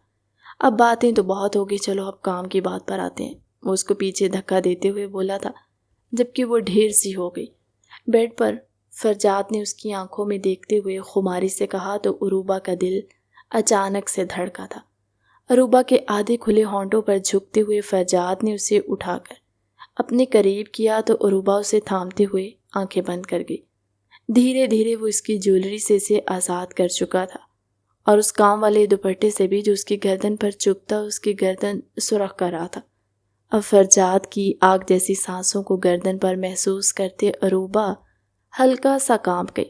اب باتیں تو بہت ہوگی، چلو اب کام کی بات پر آتے ہیں، وہ اس کو پیچھے دھکا دیتے ہوئے بولا تھا، جبکہ وہ ڈھیر سی ہو گئی۔ بیڈ پر فرجاد نے اس کی آنکھوں میں دیکھتے ہوئے خماری سے کہا تو عروبہ کا دل اچانک سے دھڑکا تھا۔ عروبہ کے آدھے کھلے ہونٹوں پر جھکتے ہوئے فرجاد نے اسے اٹھا کر اپنے قریب کیا تو عروبہ اسے تھامتے ہوئے آنکھیں بند کر گئی۔ دھیرے دھیرے وہ اس کی جیولری سے اسے آزاد کر چکا تھا اور اس کام والے دوپٹے سے بھی جو اس کی گردن پر چبھتا اس کی گردن سرخ کر رہا تھا۔ اب فرجاد کی آگ جیسی سانسوں کو گردن پر محسوس کرتے عروبہ ہلکا سا کانپ گئی۔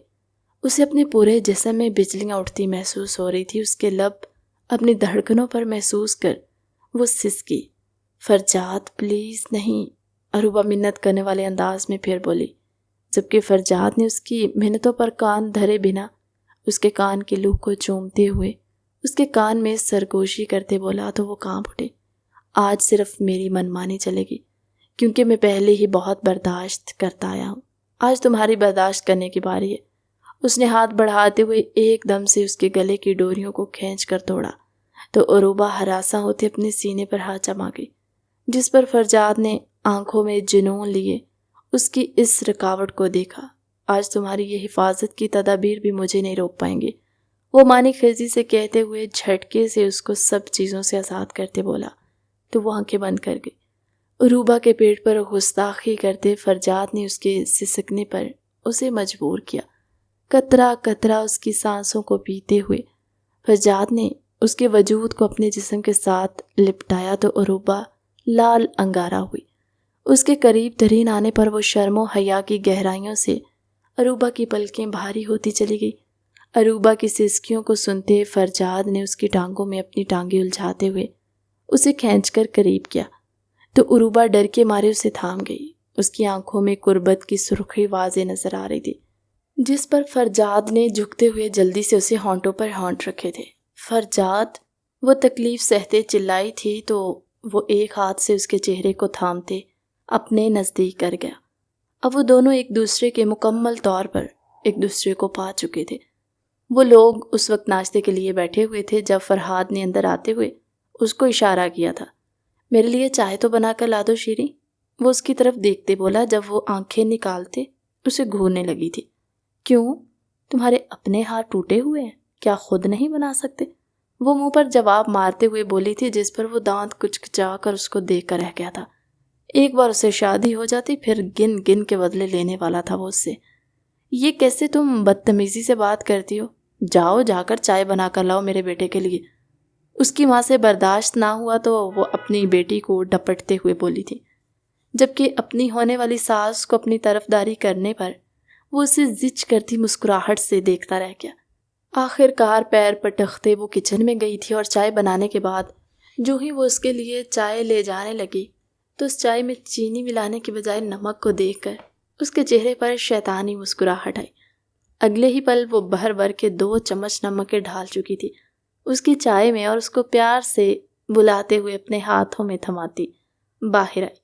اسے اپنے پورے جسم میں بجلیاں اٹھتی محسوس ہو رہی تھی۔ اس کے لب اپنی دھڑکنوں پر محسوس کر وہ سسکی۔ فرجاد پلیز نہیں، عروبہ منت کرنے والے انداز میں پھر بولی، جبکہ فرجاد نے اس کی منتوں پر کان دھرے بنا اس کے کان کی لوح کو چومتے ہوئے اس کے کان میں سرگوشی کرتے بولا تو وہ کانپ اٹھے۔ آج صرف میری منمانی چلے گی، کیونکہ میں پہلے ہی بہت برداشت کرتا آیا ہوں، آج تمہاری برداشت کرنے کی باری ہے۔ اس نے ہاتھ بڑھاتے ہوئے ایک دم سے اس کے گلے کی ڈوریوں کو کھینچ کر توڑا تو عروبہ ہراساں ہوتے اپنے سینے پر ہاتھ جما گئی، جس پر فرجاد نے آنکھوں میں جنون لیے اس کی اس رکاوٹ کو دیکھا۔ آج تمہاری یہ حفاظت کی تدابیر بھی مجھے نہیں روک پائیں گے، وہ مانی خیزی سے کہتے ہوئے جھٹکے سے اس کو سب چیزوں سے آزاد کرتے بولا تو وہ آنکھیں بند کر گئی۔ عروبہ کے پیٹ پر گستاخی کرتے فرجاد نے اس کے سسکنے پر اسے مجبور کیا۔ قطرہ قطرہ اس کی سانسوں کو پیتے ہوئے فرجاد نے اس کے وجود کو اپنے جسم کے ساتھ لپٹایا تو عروبہ لال انگارہ ہوئی۔ اس کے قریب ترین آنے پر وہ شرم و حیا کی گہرائیوں سے عروبہ کی پلکیں بھاری ہوتی چلی گئی۔ عروبہ کی سسکیوں کو سنتے فرجاد نے اس کی ٹانگوں میں اپنی ٹانگیں الجھاتے ہوئے اسے کھینچ کر قریب کیا تو عروبہ ڈر کے مارے اسے تھام گئی۔ اس کی آنکھوں میں قربت کی سرخی واضح نظر آ رہی تھی، جس پر فرجاد نے جھکتے ہوئے جلدی سے اسے ہونٹوں پر ہونٹ رکھے تھے۔ فرجاد وہ تکلیف سہتے چلائی تھی تو وہ ایک ہاتھ سے اس کے چہرے کو تھامتے اپنے نزدیک کر گیا۔ اب وہ دونوں ایک دوسرے کے مکمل طور پر ایک دوسرے کو پا چکے تھے۔ وہ لوگ اس وقت ناشتے کے لیے بیٹھے ہوئے تھے جب فرحاد نے اندر آتے ہوئے اس کو اشارہ کیا تھا۔ میرے لیے چائے تو بنا کر لا دو شیریں، وہ اس کی طرف دیکھتے بولا جب وہ آنکھیں نکالتے اسے گھورنے لگی تھی۔ کیوں؟ تمہارے اپنے ہاتھ ٹوٹے ہوئے ہیں، کیا خود نہیں بنا سکتے؟ وہ منہ پر جواب مارتے ہوئے بولی تھی، جس پر وہ دانت کچکچا کر اس کو دیکھ کر رہ گیا تھا۔ ایک بار اسے شادی ہو جاتی پھر گن گن کے بدلے لینے والا تھا وہ اس سے۔ یہ کیسے تم بدتمیزی سے بات کرتی ہو؟ جاؤ جا کر چائے بنا کر لاؤ میرے بیٹے کے لیے۔ اس کی ماں سے برداشت نہ ہوا تو وہ اپنی بیٹی کو ڈپٹتے ہوئے بولی تھی، جبکہ اپنی ہونے والی ساس کو اپنی طرفداری کرنے پر وہ اسے زچ کرتی مسکراہٹ سے دیکھتا رہ گیا۔ آخر کار پیر پٹکتے وہ کچن میں گئی تھی اور چائے بنانے کے بعد جو ہی وہ اس کے لیے چائے لے جانے لگی تو اس چائے میں چینی ملانے کے بجائے نمک کو دیکھ کر اس کے چہرے پر شیطانی مسکراہٹ آئی۔ اگلے ہی پل وہ بھر بھر کے 2 چمچ نمک ڈال چکی تھی اس کی چائے میں اور اس کو پیار سے بلاتے ہوئے اپنے ہاتھوں میں تھماتی باہر آئی۔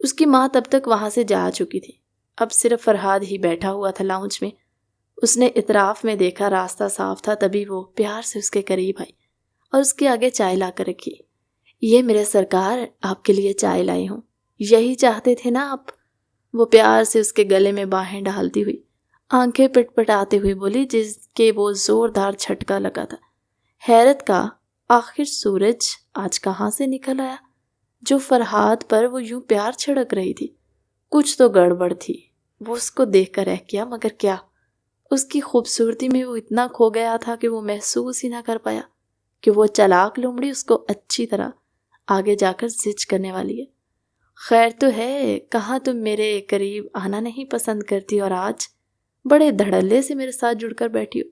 اس کی ماں تب تک وہاں سے جا چکی تھی، اب صرف فرحاد ہی بیٹھا ہوا تھا لاؤنج میں۔ اس نے اطراف میں دیکھا راستہ صاف تھا، تبھی وہ پیار سے اس کے قریب آئی اور اس کے آگے چائے لا کر رکھی۔ یہ میرے سرکار آپ کے لیے چائے لائی ہوں، یہی چاہتے تھے نا آپ؟ وہ پیار سے اس کے گلے میں باہیں ڈالتی ہوئی آنکھیں پٹ پٹاتے ہوئے بولی، جس کے وہ زوردار جھٹکا لگا تھا۔ حیرت کا آخر سورج آج کہاں سے نکل آیا جو فرحاد پر وہ یوں پیار چھڑک رہی تھی؟ کچھ تو گڑبڑ تھی۔ وہ اس کو دیکھ کر رہ گیا، مگر کیا؟ اس کی خوبصورتی میں وہ اتنا کھو گیا تھا کہ وہ محسوس ہی نہ کر پایا کہ وہ چلاک لومڑی اس کو اچھی طرح آگے جا کر زچ کرنے والی ہے۔ خیر تو ہے، کہاں تم میرے قریب آنا نہیں پسند کرتی اور آج بڑے دھڑلے سے میرے ساتھ جڑ کر بیٹھی ہو؟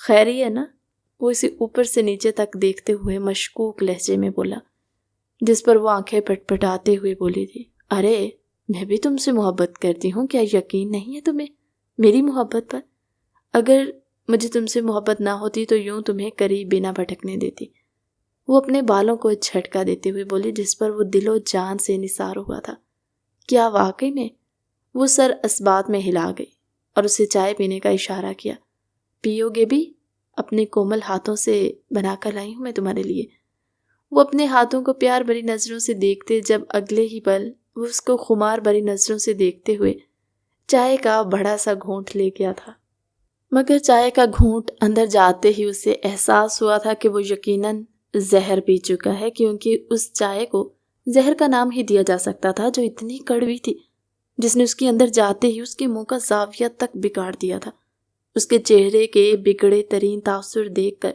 خیر ہی ہے نا؟ وہ اسے اوپر سے نیچے تک دیکھتے ہوئے مشکوک لہجے میں بولا، جس پر وہ آنکھیں پٹ پٹاتے ہوئے بولی تھی، ارے میں بھی تم سے محبت کرتی ہوں، کیا یقین نہیں ہے تمہیں میری محبت پر؟ اگر مجھے تم سے محبت نہ ہوتی تو یوں تمہیں قریب بھی نہ بھٹکنے دیتی۔ وہ اپنے بالوں کو جھٹکا دیتے ہوئے بولی، جس پر وہ دل و جان سے نثار ہوا تھا۔ کیا واقعی میں؟ وہ سر اسبات میں ہلا گئی اور اسے چائے پینے کا اشارہ کیا۔ پیو گے بھی؟ اپنے کومل ہاتھوں سے بنا کر لائی ہوں میں تمہارے لیے۔ وہ اپنے ہاتھوں کو پیار بھری نظروں سے دیکھتے جب اگلے ہی پل وہ اس کو خمار بھری نظروں سے دیکھتے ہوئے چائے کا بڑا سا گھونٹ لے گیا تھا، مگر چائے کا گھونٹ اندر جاتے ہی اسے احساس ہوا تھا کہ وہ یقیناً زہر پی چکا ہے، کیونکہ اس چائے کو زہر کا نام ہی دیا جا سکتا تھا جو اتنی کڑوی تھی، جس نے اس کے اندر جاتے ہی اس کے منہ کا زاویہ تک بگاڑ دیا تھا۔ اس کے چہرے کے بگڑے ترین تاثر دیکھ کر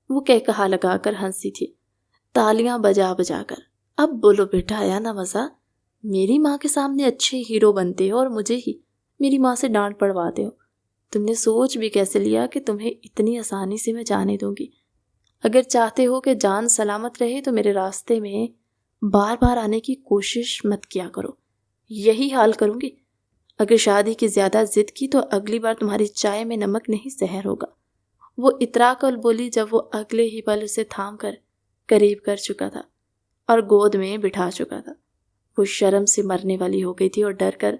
وہ کہا لگا کر ہنسی تھی، تالیاں بجا بجا کر۔ اب بولو بیٹا، آیا نا مزہ؟ میری ماں کے سامنے اچھے ہیرو بنتے ہو اور مجھے ہی میری ماں سے ڈانٹ پڑواتے ہو۔ تم نے سوچ بھی کیسے لیا کہ تمہیں اتنی آسانی سے میں جانے دوں گی؟ اگر چاہتے ہو کہ جان سلامت رہے تو میرے راستے میں بار بار آنے کی کوشش مت کیا کرو، یہی حال کروں گی۔ اگر شادی کی زیادہ ضد کی تو اگلی بار تمہاری چائے میں نمک نہیں زہر ہوگا۔ وہ اترا کر بولی جب وہ اگلے ہی پل اسے تھام کر قریب کر چکا تھا اور گود میں بٹھا چکا تھا۔ وہ شرم سے مرنے والی ہو گئی تھی اور ڈر کر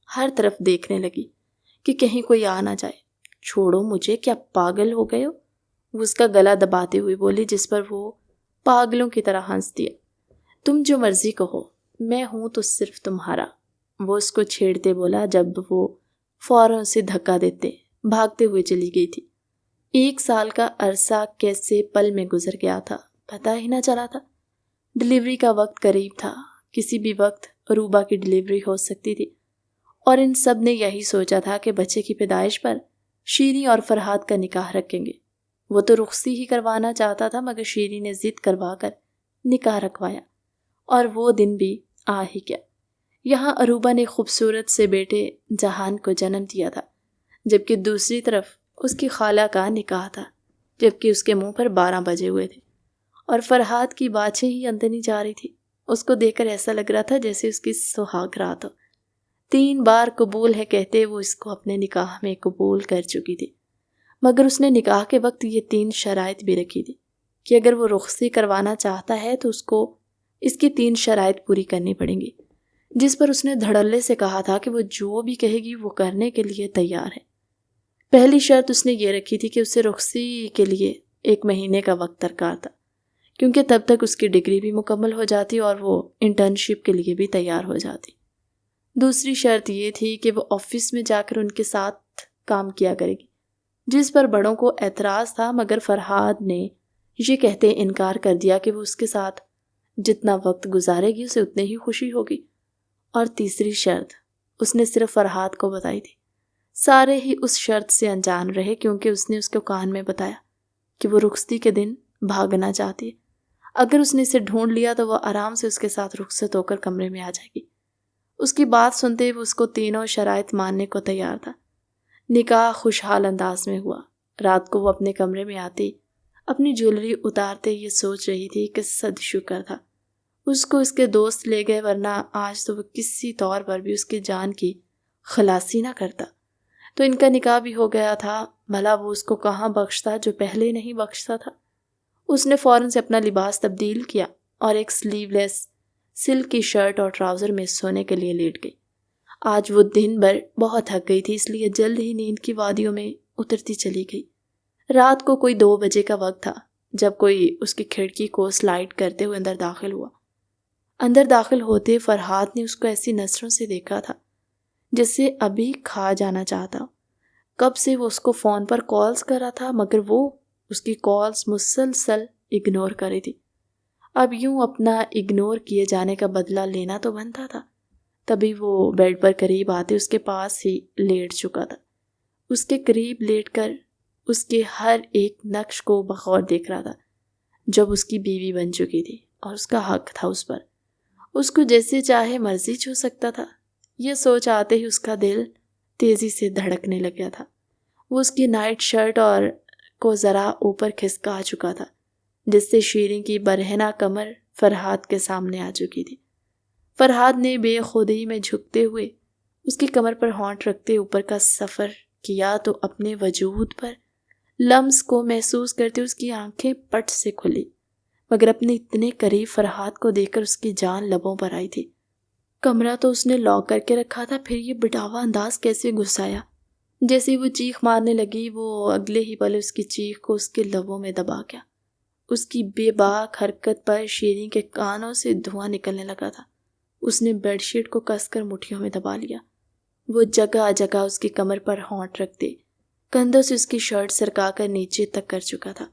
ہر طرف دیکھنے لگی کہ کہیں کوئی آ نہ جائے۔ چھوڑو مجھے، کیا پاگل ہو گئے ہو؟ وہ اس کا گلا دباتے ہوئے بولی، جس پر وہ پاگلوں کی طرح ہنس دیا۔ تم جو مرضی کہو، میں ہوں تو صرف تمہارا، وہ اس کو چھیڑتے بولا جب وہ فوراً اسے دھکا دیتے بھاگتے ہوئے چلی گئی تھی۔ 1 سال کا عرصہ کیسے پل میں گزر گیا تھا، پتہ ہی نہ چلا تھا۔ ڈلیوری کا وقت قریب تھا، کسی بھی وقت عروبہ کی ڈلیوری ہو سکتی تھی، اور ان سب نے یہی سوچا تھا کہ بچے کی پیدائش پر شیریں اور فرحاد کا نکاح رکھیں گے۔ وہ تو رخصتی ہی کروانا چاہتا تھا، مگر شیریں نے ضد کروا کر نکاح رکھوایا، اور وہ دن بھی آ ہی گیا۔ یہاں عروبہ نے خوبصورت سے بیٹے جہان کو جنم دیا تھا، جبکہ دوسری طرف اس کی خالہ کا نکاح تھا، جبکہ اس کے منہ پر 12 بجے ہوئے تھے، اور فرحاد کی بانچیں ہی اندنی جا رہی تھی۔ اس کو دیکھ کر ایسا لگ رہا تھا جیسے اس کی سہاگ رات ہو۔ 3 بار قبول ہے کہتے وہ اس کو اپنے نکاح میں قبول کر چکی تھی، مگر اس نے نکاح کے وقت یہ 3 شرائط بھی رکھی تھی کہ اگر وہ رخصتی کروانا چاہتا ہے تو اس کو اس کی 3 شرائط پوری کرنی پڑیں گی، جس پر اس نے دھڑلے سے کہا تھا کہ وہ جو بھی کہے گی وہ کرنے کے لیے تیار ہے۔ پہلی شرط اس نے یہ رکھی تھی کہ اسے رخصتی کے لیے 1 مہینے کا وقت درکار تھا، کیونکہ تب تک اس کی ڈگری بھی مکمل ہو جاتی اور وہ انٹرنشپ کے لیے بھی تیار ہو جاتی۔ دوسری شرط یہ تھی کہ وہ آفس میں جا کر ان کے ساتھ کام کیا کرے گی، جس پر بڑوں کو اعتراض تھا، مگر فرحاد نے یہ کہتے انکار کر دیا کہ وہ اس کے ساتھ جتنا وقت گزارے گی اسے اتنے ہی خوشی ہوگی۔ اور تیسری شرط اس نے صرف فرحاد کو بتائی تھی، سارے ہی اس شرط سے انجان رہے، کیونکہ اس نے اس کو کان میں بتایا کہ وہ رخصتی کے دن بھاگنا چاہتی ہے۔ اگر اس نے اسے ڈھونڈ لیا تو وہ آرام سے اس کے ساتھ رخصت ہو کر کمرے میں آ جائے گی۔ اس کی بات سنتے وہ اس کو 3 شرائط ماننے کو تیار تھا۔ نکاح خوشحال انداز میں ہوا۔ رات کو وہ اپنے کمرے میں آتی، اپنی جیولری اتارتے یہ سوچ رہی تھی کہ صد شکر تھا اس کو اس کے دوست لے گئے، ورنہ آج تو وہ کسی طور پر بھی اس کی جان کی خلاصی نہ کرتا۔ تو ان کا نکاح بھی ہو گیا تھا، بھلا وہ اس کو کہاں بخشتا جو پہلے نہیں بخشتا تھا۔ اس نے فوراً سے اپنا لباس تبدیل کیا اور ایک سلیو لیس سلک کی شرٹ اور ٹراؤزر میں سونے کے لیے لیٹ گئی۔ آج وہ دن بھر بہت تھک گئی تھی، اس لیے جلد ہی نیند کی وادیوں میں اترتی چلی گئی۔ رات کو کوئی 2 بجے کا وقت تھا جب کوئی اس کی کھڑکی کو سلائڈ کرتے ہوئے اندر داخل ہوا۔ اندر داخل ہوتے فرحاد نے اس کو ایسی نظروں سے دیکھا تھا جسے ابھی کھا جانا چاہتا۔ کب سے وہ اس کو فون پر کالز کر رہا تھا، مگر وہ اس کی کالز مسلسل اگنور کر رہی تھی۔ اب یوں اپنا اگنور کیے جانے کا بدلہ لینا تو بنتا تھا۔ تبھی وہ بیڈ پر قریب آتے اس کے پاس ہی لیٹ چکا تھا۔ اس کے قریب لیٹ کر اس کے ہر ایک نقش کو بغور دیکھ رہا تھا۔ جب اس کی بیوی بن چکی تھی اور اس کا حق تھا اس پر، اس کو جیسے چاہے مرضی چھو سکتا تھا۔ یہ سوچ آتے ہی اس کا دل تیزی سے دھڑکنے لگ گیا تھا۔ وہ اس کی نائٹ شرٹ اور کو ذرا اوپر کھسکا چکا تھا، جس سے شیریں کی برہنہ کمر فرحاد کے سامنے آ چکی تھی۔ فرحاد نے بے خودی میں جھکتے ہوئے اس کی کمر پر ہونٹ رکھتے اوپر کا سفر کیا تو اپنے وجود پر لمس کو محسوس کرتے اس کی آنکھیں پٹ سے کھلی، مگر اپنے اتنے قریب فرحاد کو دیکھ کر اس کی جان لبوں پر آئی تھی۔ کمرہ تو اس نے لاک کر کے رکھا تھا، پھر یہ بٹاوا انداز کیسے گھس آیا؟ جیسے وہ چیخ مارنے لگی، وہ اگلے ہی پل اس کی چیخ کو اس کے لبوں میں دبا گیا۔ اس کی بے باک حرکت پر شیریں کے کانوں سے دھواں نکلنے لگا تھا۔ اس نے بیڈ شیٹ کو کس کر مٹھیوں میں دبا لیا۔ وہ جگہ جگہ اس کی کمر پر ہونٹ رکھتے کندھوں سے اس کی شرٹ سرکا کر نیچے تک کر چکا تھا،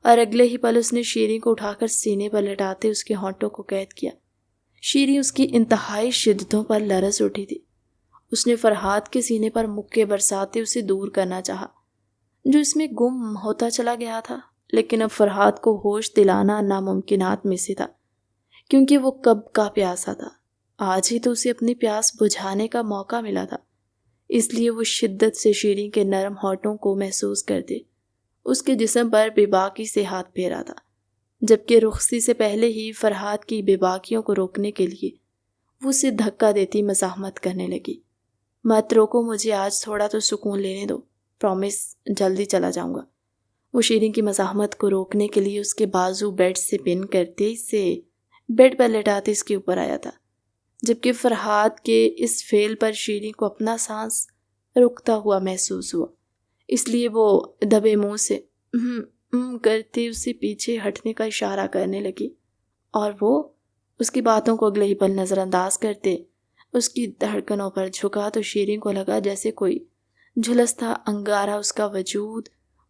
اور اگلے ہی پل اس نے شیریں کو اٹھا کر سینے پر لٹاتے اس کے ہونٹوں کو قید کیا۔ شیریں اس کی انتہائی شدتوں پر لرز اٹھی تھی۔ اس نے فرحاد کے سینے پر مکے برساتے اسے دور کرنا چاہا، جو اس میں گم ہوتا چلا گیا تھا، لیکن اب فرحاد کو ہوش دلانا ناممکنات میں سے تھا، کیونکہ وہ کب کا پیاسا تھا۔ آج ہی تو اسے اپنی پیاس بجھانے کا موقع ملا تھا، اس لیے وہ شدت سے شیریں کے نرم ہونٹوں کو محسوس کرتے اس کے جسم پر بے باکی سے ہاتھ پھیرا تھا، جبکہ رخصتی سے پہلے ہی فرحاد کی بے باکیوں کو روکنے کے لیے وہ اسے دھکا دیتی مزاحمت کرنے لگی۔ مت روکو مجھے، آج تھوڑا تو سکون لینے دو، پرومس جلدی چلا جاؤں گا۔ وہ شیریں کی مزاحمت کو روکنے کے لیے اس کے بازو بیڈ سے پن کرتے اسے بیڈ پر لٹاتے اس کے اوپر آیا تھا، جبکہ فرحاد کے اس فعل پر شیریں کو اپنا سانس رکتا ہوا محسوس ہوا، اس لیے وہ دبے منہ سے کرتے اسے پیچھے ہٹنے کا اشارہ کرنے لگی، اور وہ اس کی باتوں کو اگلے ہی پل نظر انداز کرتے اس کی دھڑکنوں پر جھکا تو شیریں کو لگا جیسے کوئی جھلستا انگارہ اس کا وجود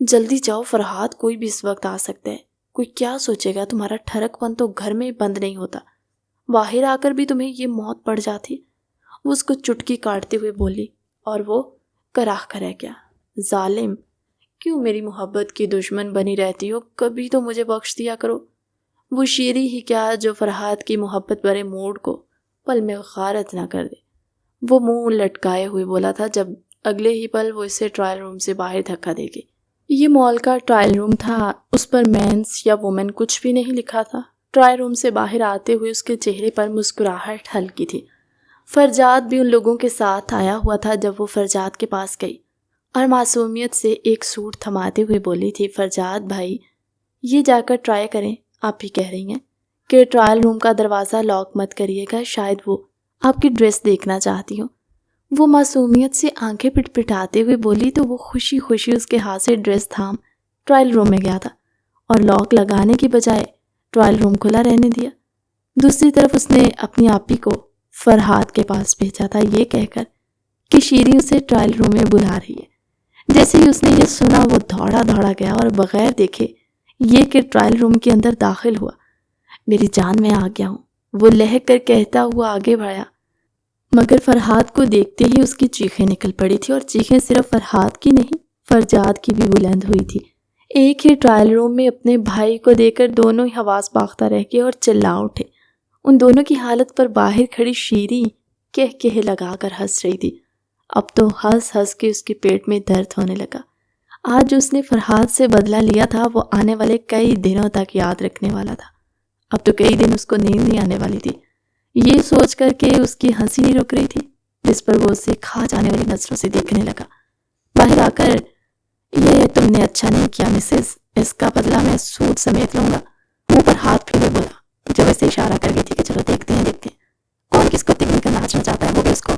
جلدی جاؤ فرحات، کوئی بھی اس وقت آ سکتا ہے، کوئی کیا سوچے گا، تمہارا ٹھرک پن تو گھر میں بند نہیں ہوتا، باہر آ کر بھی تمہیں یہ موت پڑ جاتی۔ وہ اس کو چٹکی کاٹتے ہوئے بولی اور وہ کراہ کر رہ گیا۔ ظالم، کیوں میری محبت کی دشمن بنی رہتی ہو؟ کبھی تو مجھے بخش دیا کرو۔ وہ شیری ہی کیا جو فرحات کی محبت بھرے موڈ کو پل میں غارت نہ کر دے۔ وہ منہ لٹکائے ہوئے بولا تھا جب اگلے ہی پل وہ اسے ٹرائل روم سے باہر دھکا دے گی۔ یہ مال کا ٹرائل روم تھا، اس پر مینس یا وومن کچھ بھی نہیں لکھا تھا۔ ٹرائل روم سے باہر آتے ہوئے اس کے چہرے پر مسکراہٹ ہلکی تھی۔ فرجاد بھی ان لوگوں کے ساتھ آیا ہوا تھا۔ جب وہ فرجاد کے پاس گئی اور معصومیت سے ایک سوٹ تھماتے ہوئے بولی تھی، فرجاد بھائی یہ جا کر ٹرائی کریں، آپ ہی کہہ رہی ہیں کہ ٹرائل روم کا دروازہ لاک مت کریے گا، شاید وہ آپ کی ڈریس دیکھنا چاہتی ہوں۔ وہ معصومیت سے آنکھیں پٹپٹاتے ہوئے بولی تو وہ خوشی خوشی اس کے ہاتھ سے ڈریس تھام ٹرائل روم میں گیا تھا اور لاک لگانے کی بجائے ٹرائل روم کھلا رہنے دیا۔ دوسری طرف اس نے اپنی آپی کو فرحات کے پاس بھیجا تھا یہ کہہ کر کہ شیری اسے ٹرائل روم میں بلا رہی ہے۔ جیسے ہی اس نے یہ سنا وہ دوڑا گیا اور بغیر دیکھے یہ کہ ٹرائل روم کے اندر داخل ہوا۔ میری جان میں آ گیا ہوں، وہ لہک کر کہتا ہوا آگے بڑھا، مگر فرحات کو دیکھتے ہی اس کی چیخیں نکل پڑی تھی، اور چیخیں صرف فرحات کی نہیں فرجاد کی بھی بلند ہوئی تھی۔ ایک ہی ٹرائل روم میں اپنے بھائی کو دیکھ کر دونوں ہی حواس باختہ رہ گئے اور چلا اٹھے۔ ان دونوں کی حالت پر باہر کھڑی شیری کہہ لگا کر ہنس رہی تھی۔ اب تو ہنس کے اس کے پیٹ میں درد ہونے لگا۔ آج جو اس نے فرحات سے بدلہ لیا تھا وہ آنے والے کئی دنوں تک یاد رکھنے والا تھا۔ اب تو کئی دن اس کو نیند نہیں آنے والی تھی، یہ سوچ کر کہ اس کی ہنسی نہیں رک رہی تھی جس پر وہ اسے کھا جانے والی نظروں سے دیکھنے لگا۔ باہر آ کر، یہ تم نے اچھا نہیں کیا مسز، اس کا بدلہ میں سود سمیت لوں گا۔ منہ پر ہاتھ پھیرے بولا جو ویسے اشارہ کر گئی تھی کہ چلو دیکھتے ہیں کون کس کو تکنے کا ناچنا چاہتا ہے۔ وہ بھی اس کو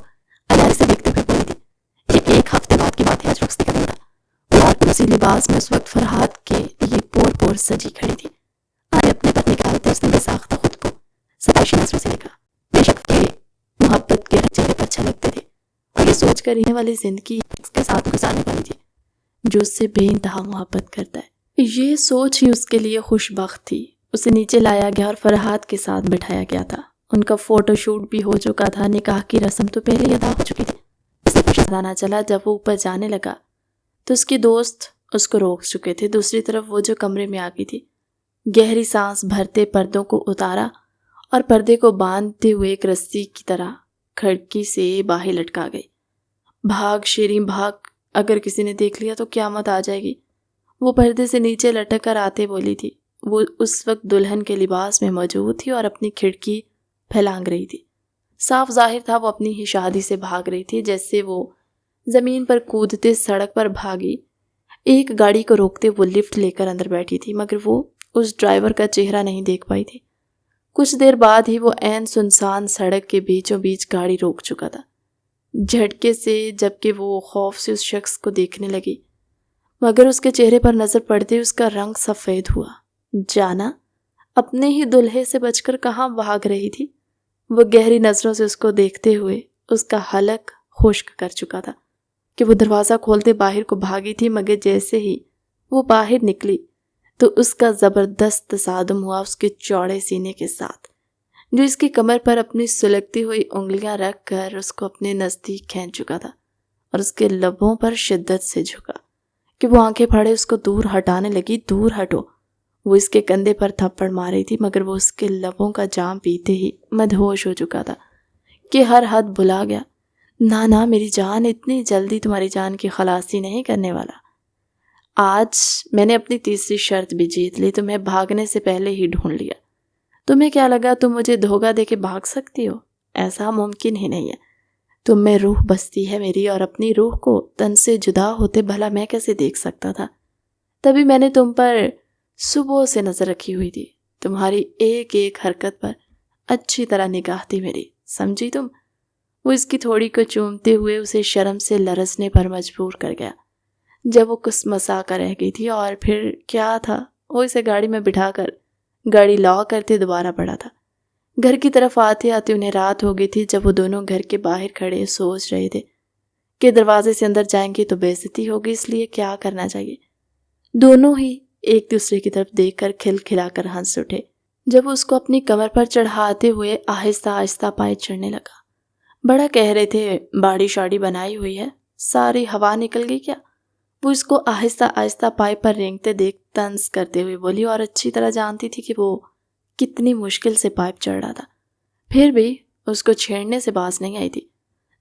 الاری سے دیکھتے ہوئے بولی تھی کہ ایک ہفتے بعد کی بات ہے، آج رخصتی کا دن تھا اور اسی لباس میں اس وقت فرحات کے لیے پور سجی کھڑی تھی۔ آج اپنے پتنی کا حالت اس نے بے ساختہ خود کو ستائشی نظروں سے دیکھا۔ بے شک کہ محبت کے چہرے پر چھلکتے تھے اور یہ سوچ کر رہنے والی زندگی اس کے ساتھ گزارنے والی تھی جو اس سے بے انتہا محبت کرتا ہے۔ یہ سوچ ہی اس کے لیے خوش بخت تھی۔ اسے نیچے لایا گیا اور فرحات کے ساتھ بٹھایا گیا تھا۔ ان کا فوٹو شوٹ بھی ہو چکا تھا، نکاح کی رسم تو پہلے ہی ادا ہو چکی تھی۔ اسے کچھ پتہ نہ چلا۔ جب وہ اوپر جانے لگا تو اس کی دوست اس کو روک چکے تھے۔ دوسری طرف وہ جو کمرے میں آ گئی تھی، گہری سانس بھرتے پردوں کو اتارا اور پردے کو باندھتے ہوئے ایک رسی کی طرح کھڑکی سے باہر لٹکا گئی۔ بھاگ شیریں بھاگ، اگر کسی نے دیکھ لیا تو قیامت آ جائے گی۔ وہ پردے سے نیچے لٹک کر آتے بولی تھی۔ وہ اس وقت دلہن کے لباس میں موجود تھی اور اپنی کھڑکی پھیلانگ رہی تھی۔ صاف ظاہر تھا وہ اپنی ہی شادی سے بھاگ رہی تھی، جیسے وہ زمین پر کودتے سڑک پر بھاگی۔ ایک گاڑی کو روکتے وہ لفٹ لے کر اندر بیٹھی تھی، مگر وہ اس ڈرائیور کا چہرہ نہیں دیکھ پائی تھی۔ کچھ دیر بعد ہی وہ عین سنسان سڑک کے بیچوں بیچ گاڑی روک چکا تھا، جھٹکے سے، جبکہ وہ خوف سے اس شخص کو دیکھنے لگی، مگر اس کے چہرے پر نظر پڑتے اس کا رنگ سفید ہوا۔ جانا، اپنے ہی دلہے سے بچ کر کہاں بھاگ رہی تھی؟ وہ گہری نظروں سے اس کو دیکھتے ہوئے اس کا حلق خشک کر چکا تھا کہ وہ دروازہ کھولتے باہر کو بھاگی تھی، مگر جیسے ہی وہ باہر نکلی تو اس کا زبردست تصادم ہوا اس کے چوڑے سینے کے ساتھ، جو اس کی کمر پر اپنی سلگتی ہوئی انگلیاں رکھ کر اس کو اپنے نزدیک کھینچ چکا تھا اور اس کے لبوں پر شدت سے جھکا کہ وہ آنکھیں پھاڑے اس کو دور ہٹانے لگی۔ دور ہٹو۔ وہ اس کے کندھے پر تھپڑ مار رہی تھی، مگر وہ اس کے لبوں کا جام پیتے ہی مدہوش ہو چکا تھا کہ ہر حد بھلا گیا۔ نہ میری جان، اتنی جلدی تمہاری جان کی خلاصی نہیں کرنے والا۔ آج میں نے اپنی تیسری شرط بھی جیت لی، تمہیں بھاگنے سے پہلے ہی ڈھونڈ لیا۔ تمہیں کیا لگا تم مجھے دھوکہ دے کے بھاگ سکتی ہو؟ ایسا ممکن ہی نہیں ہے۔ تم میں روح بستی ہے میری، اور اپنی روح کو تن سے جدا ہوتے بھلا میں کیسے دیکھ سکتا تھا؟ تبھی میں نے تم پر صبح سے نظر رکھی ہوئی تھی، تمہاری ایک ایک حرکت پر اچھی طرح نگاہ تھی میری، سمجھی تم؟ وہ اس کی تھوڑی کو چومتے ہوئے اسے شرم سے لرزنے پر مجبور کر گیا۔ جب وہ کسمسا کر رہ گئی تھی اور پھر کیا تھا، وہ اسے گاڑی میں بٹھا کر گاڑی لاک کرتے دوبارہ پڑا تھا۔ گھر کی طرف آتے آتے انہیں رات ہو گئی تھی۔ جب وہ دونوں گھر کے باہر کھڑے سوچ رہے تھے کہ دروازے سے اندر جائیں گے تو بے عزتی ہوگی، اس لیے کیا کرنا چاہیے۔ دونوں ہی ایک دوسرے کی طرف دیکھ کر کھلکھلا کر ہنس اٹھے جب وہ اس کو اپنی کمر پر چڑھاتے ہوئے آہستہ آہستہ پائے چڑھنے لگا۔ بڑا کہہ رہے تھے باڑی شاڑی بنائی ہوئی ہے، ساری ہوا نکل گئی کیا؟ وہ اس کو آہستہ آہستہ پائے پر رینگتے دیکھ طنز کرتے ہوئے بولی، اور اچھی طرح جانتی تھی کہ وہ کتنی مشکل سے پائپ چڑھ رہا تھا، پھر بھی اس کو چھیڑنے سے باز نہیں آئی تھی۔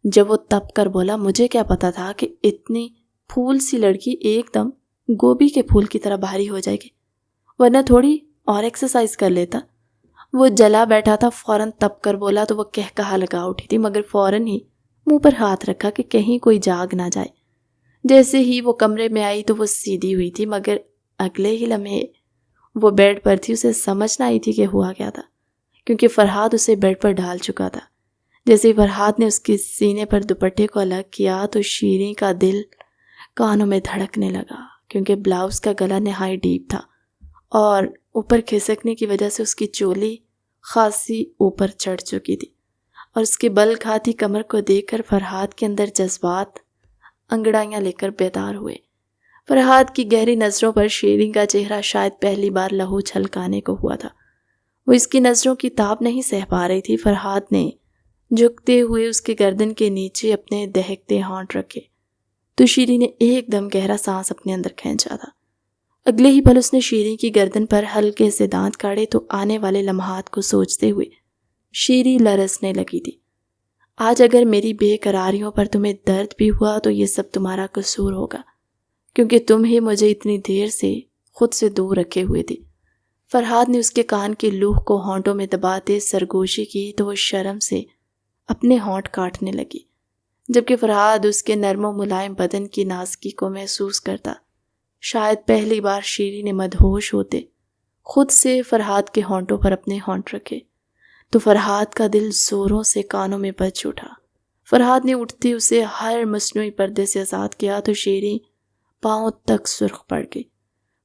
جب وہ تپ کر بولا، مجھے کیا پتا تھا کہ اتنی پھول سی لڑکی ایک دم گوبھی کے پھول کی طرح بھاری ہو جائے گی، ورنہ تھوڑی اور ایکسرسائز کر لیتا۔ وہ جلا بیٹھا تھا، فوراً تپ کر بولا تو وہ کہا لگا اٹھی تھی، مگر فوراً ہی منہ پر ہاتھ رکھا کہ کہیں کوئی جاگ نہ جائے۔ جیسے ہی وہ کمرے میں آئی تو وہ سیدھی ہوئی تھی، مگر اگلے ہی لمحے وہ بیڈ پر تھی۔ اسے سمجھ نہ آئی تھی کہ ہوا کیا تھا، کیونکہ فرحاد اسے بیڈ پر ڈال چکا تھا۔ جیسے ہی فرحاد نے اس کے سینے پر دوپٹے کو الگ کیا تو شیریں کا دل کانوں میں دھڑکنے لگا، کیونکہ بلاؤز کا گلا نہایت ڈیپ تھا اور اوپر کھسکنے کی وجہ سے اس کی چولی خاصی اوپر چڑھ چکی تھی، اور اس کی بل کھاتی کمر کو دیکھ کر فرحاد کے اندر جذبات انگڑائیاں لے کر بیدار ہوئے۔ فرحاد کی گہری نظروں پر شیریں کا چہرہ شاید پہلی بار لہو چھلکانے کو ہوا تھا۔ وہ اس کی نظروں کی تاب نہیں سہ پا رہی تھی۔ فرحاد نے جھکتے ہوئے اس کے گردن کے نیچے اپنے دہکتے ہونٹ رکھے تو شیریں نے ایک دم گہرا سانس اپنے اندر کھینچا تھا۔ اگلے ہی پل اس نے شیریں کی گردن پر ہلکے سے دانت کاڑے تو آنے والے لمحات کو سوچتے ہوئے شیریں لرزنے لگی تھی۔ آج اگر میری بے قراریوں پر تمہیں درد بھی ہوا تو یہ سب تمہارا قصور ہوگا، کیونکہ تم ہی مجھے اتنی دیر سے خود سے دور رکھے ہوئے تھی۔ فرحاد نے اس کے کان کی لوح کو ہونٹوں میں دباتے سرگوشی کی تو وہ شرم سے اپنے ہونٹ کاٹنے لگی، جبکہ فرحاد اس کے نرم و ملائم بدن کی نازکی کو محسوس کرتا۔ شاید پہلی بار شیریں نے مدہوش ہوتے خود سے فرحاد کے ہونٹوں پر اپنے ہونٹ رکھے تو فرحاد کا دل زوروں سے کانوں میں بج اٹھا۔ فرحاد نے اٹھتے اسے ہر مصنوعی پردے سے آزاد کیا تو شیریں پاؤں تک سرخ پڑ گئی۔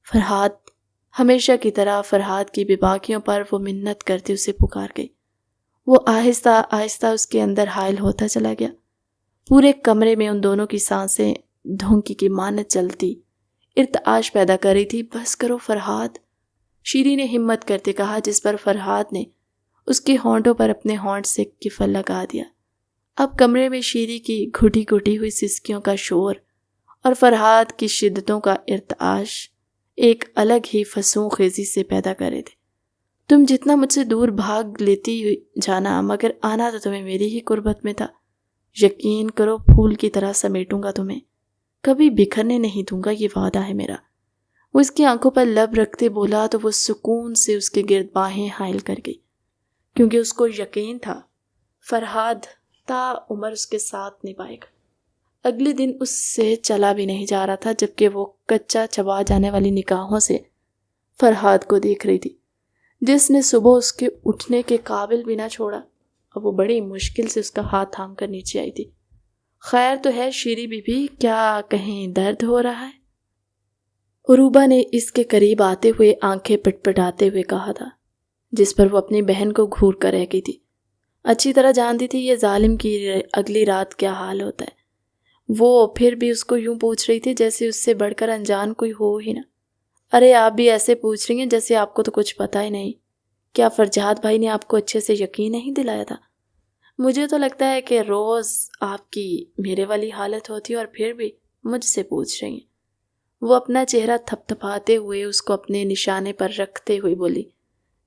فرحاد ہمیشہ کی طرح فرحاد کی بے باکیوں پر وہ منت کرتے اسے پکار گئی۔ وہ آہستہ آہستہ اس کے اندر حائل ہوتا چلا گیا۔ پورے کمرے میں ان دونوں کی سانسیں دھونکی کی مانت چلتی ارتعاش پیدا کر رہی تھی۔ بس کرو فرحاد، شیریں نے ہمت کرتے کہا، جس پر فرحاد نے اس کے ہونٹوں پر اپنے ہونٹ سے کفل لگا دیا۔ اب کمرے میں شیریں کی گھٹی گھٹی ہوئی سسکیوں کا شور اور فرحاد کی شدتوں کا ارتعاش ایک الگ ہی فسوں خیزی سے پیدا کر رہے تھے۔ تم جتنا مجھ سے دور بھاگ لیتی جانا، مگر آنا تو تمہیں میری ہی قربت میں تھا۔ یقین کرو پھول کی طرح سمیٹوں گا تمہیں، کبھی بکھرنے نہیں دوں گا، یہ وعدہ ہے میرا۔ وہ اس کی آنکھوں پر لب رکھتے بولا تو وہ سکون سے اس کے گرد باہیں حائل کر گئی، کیونکہ اس کو یقین تھا فرحاد تا عمر اس کے ساتھ نبھائے گا۔ اگلے دن اس سے چلا بھی نہیں جا رہا تھا، جبکہ وہ کچا چبا جانے والی نگاہوں سے فرحاد کو دیکھ رہی تھی، جس نے صبح اس کے اٹھنے کے قابل بھی نہ چھوڑا، اور وہ بڑی مشکل سے اس کا ہاتھ تھام کر نیچے آئی تھی۔ خیر تو ہے شیریں بی بی، کیا کہیں درد ہو رہا ہے؟ عروبہ نے اس کے قریب آتے ہوئے آنکھیں پٹ پٹاتے ہوئے کہا تھا، جس پر وہ اپنی بہن کو گھور کر رہ گئی تھی۔ اچھی طرح جانتی تھی یہ ظالم کی اگلی رات کیا حال ہوتا ہے۔ وہ پھر بھی اس کو یوں پوچھ رہی تھی جیسے اس سے بڑھ کر انجان کوئی ہو ہی نہ۔ ارے آپ بھی ایسے پوچھ رہی ہیں جیسے آپ کو تو کچھ پتہ ہی نہیں۔ کیا فرجاد بھائی نے آپ کو اچھے سے یقین نہیں دلایا تھا؟ مجھے تو لگتا ہے کہ روز آپ کی میرے والی حالت ہوتی ہے اور پھر بھی مجھ سے پوچھ رہی ہیں۔ وہ اپنا چہرہ تھپ تھپاتے ہوئے اس کو اپنے نشانے پر رکھتے ہوئے بولی،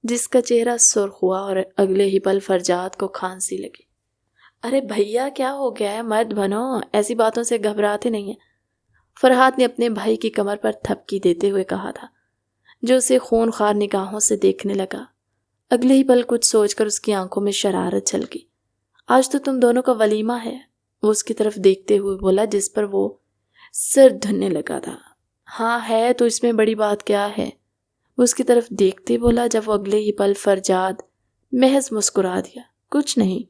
جس کا چہرہ سرخ ہوا اور اگلے ہی پل فرجاد کو کھانسی لگی۔ ارے بھیا کیا ہو گیا ہے، مرد بنو، ایسی باتوں سے گھبراتے نہیں ہیں۔ فرحاد نے اپنے بھائی کی کمر پر تھپکی دیتے ہوئے کہا تھا، جو اسے خون خوار نگاہوں سے دیکھنے لگا۔ اگلے ہی پل کچھ سوچ کر اس کی آنکھوں میں شرارت چھلکی۔ آج تو تم دونوں کا ولیمہ ہے، وہ اس کی طرف دیکھتے ہوئے بولا، جس پر وہ سر دھننے لگا تھا۔ ہاں ہے تو اس میں بڑی بات کیا ہے، وہ اس کی طرف دیکھتے بولا، جب وہ اگلے ہی پل فرجاد محض مسکرا دیا۔ کچھ نہیں،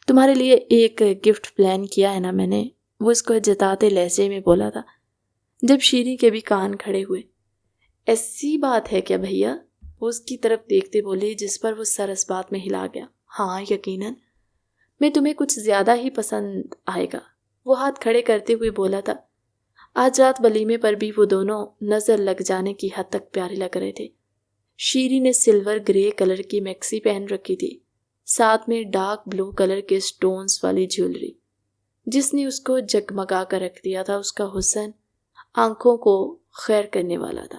تمہارے لیے ایک گفٹ پلان کیا ہے نا میں نے، وہ اس کو جتاتے لہجے میں بولا تھا، جب شیریں کے بھی کان کھڑے ہوئے۔ ایسی بات ہے کیا بھیا، وہ اس کی طرف دیکھتے بولی، جس پر وہ سر اس بات میں ہلا گیا۔ ہاں یقیناً، میں تمہیں کچھ زیادہ ہی پسند آئے گا، وہ ہاتھ کھڑے کرتے ہوئے بولا تھا۔ آج رات ولیمے پر بھی وہ دونوں نظر لگ جانے کی حد تک پیارے لگ رہے تھے۔ شیری نے سلور گرے کلر کی میکسی پہن رکھی تھی، ساتھ میں ڈارک بلو کلر کے سٹونز والی جیولری، جس نے اس کو جگمگا کر رکھ دیا تھا۔ اس کا حسن آنکھوں کو خیر کرنے والا تھا۔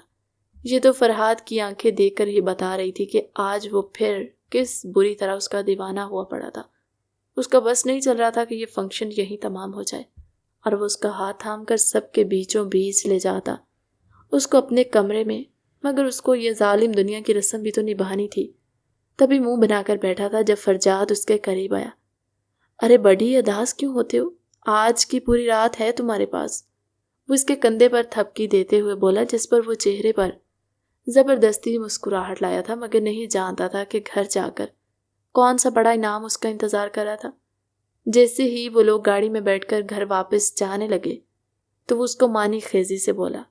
یہ تو فرحاد کی آنکھیں دیکھ کر ہی بتا رہی تھی کہ آج وہ پھر کس بری طرح اس کا دیوانہ ہوا پڑا تھا۔ اس کا بس نہیں چل رہا تھا کہ یہ فنکشن یہیں تمام ہو جائے، اور وہ اس کا ہاتھ تھام کر سب کے بیچوں بیچ لے جاتا اس کو اپنے کمرے میں، مگر اس کو یہ ظالم دنیا کی رسم بھی تو نبھانی تھی۔ تبھی منہ بنا کر بیٹھا تھا جب فرجاد اس کے قریب آیا۔ ارے بڑی اداس کیوں ہوتے ہو؟ آج کی پوری رات ہے تمہارے پاس، وہ اس کے کندھے پر تھپکی دیتے ہوئے بولا، جس پر وہ چہرے پر زبردستی مسکراہٹ لایا تھا، مگر نہیں جانتا تھا کہ گھر جا کر کون سا بڑا انعام اس کا انتظار کر رہا تھا۔ جیسے ہی وہ لوگ گاڑی میں بیٹھ کر گھر واپس جانے لگے تو وہ اس کو مانی خیزی سے بولا،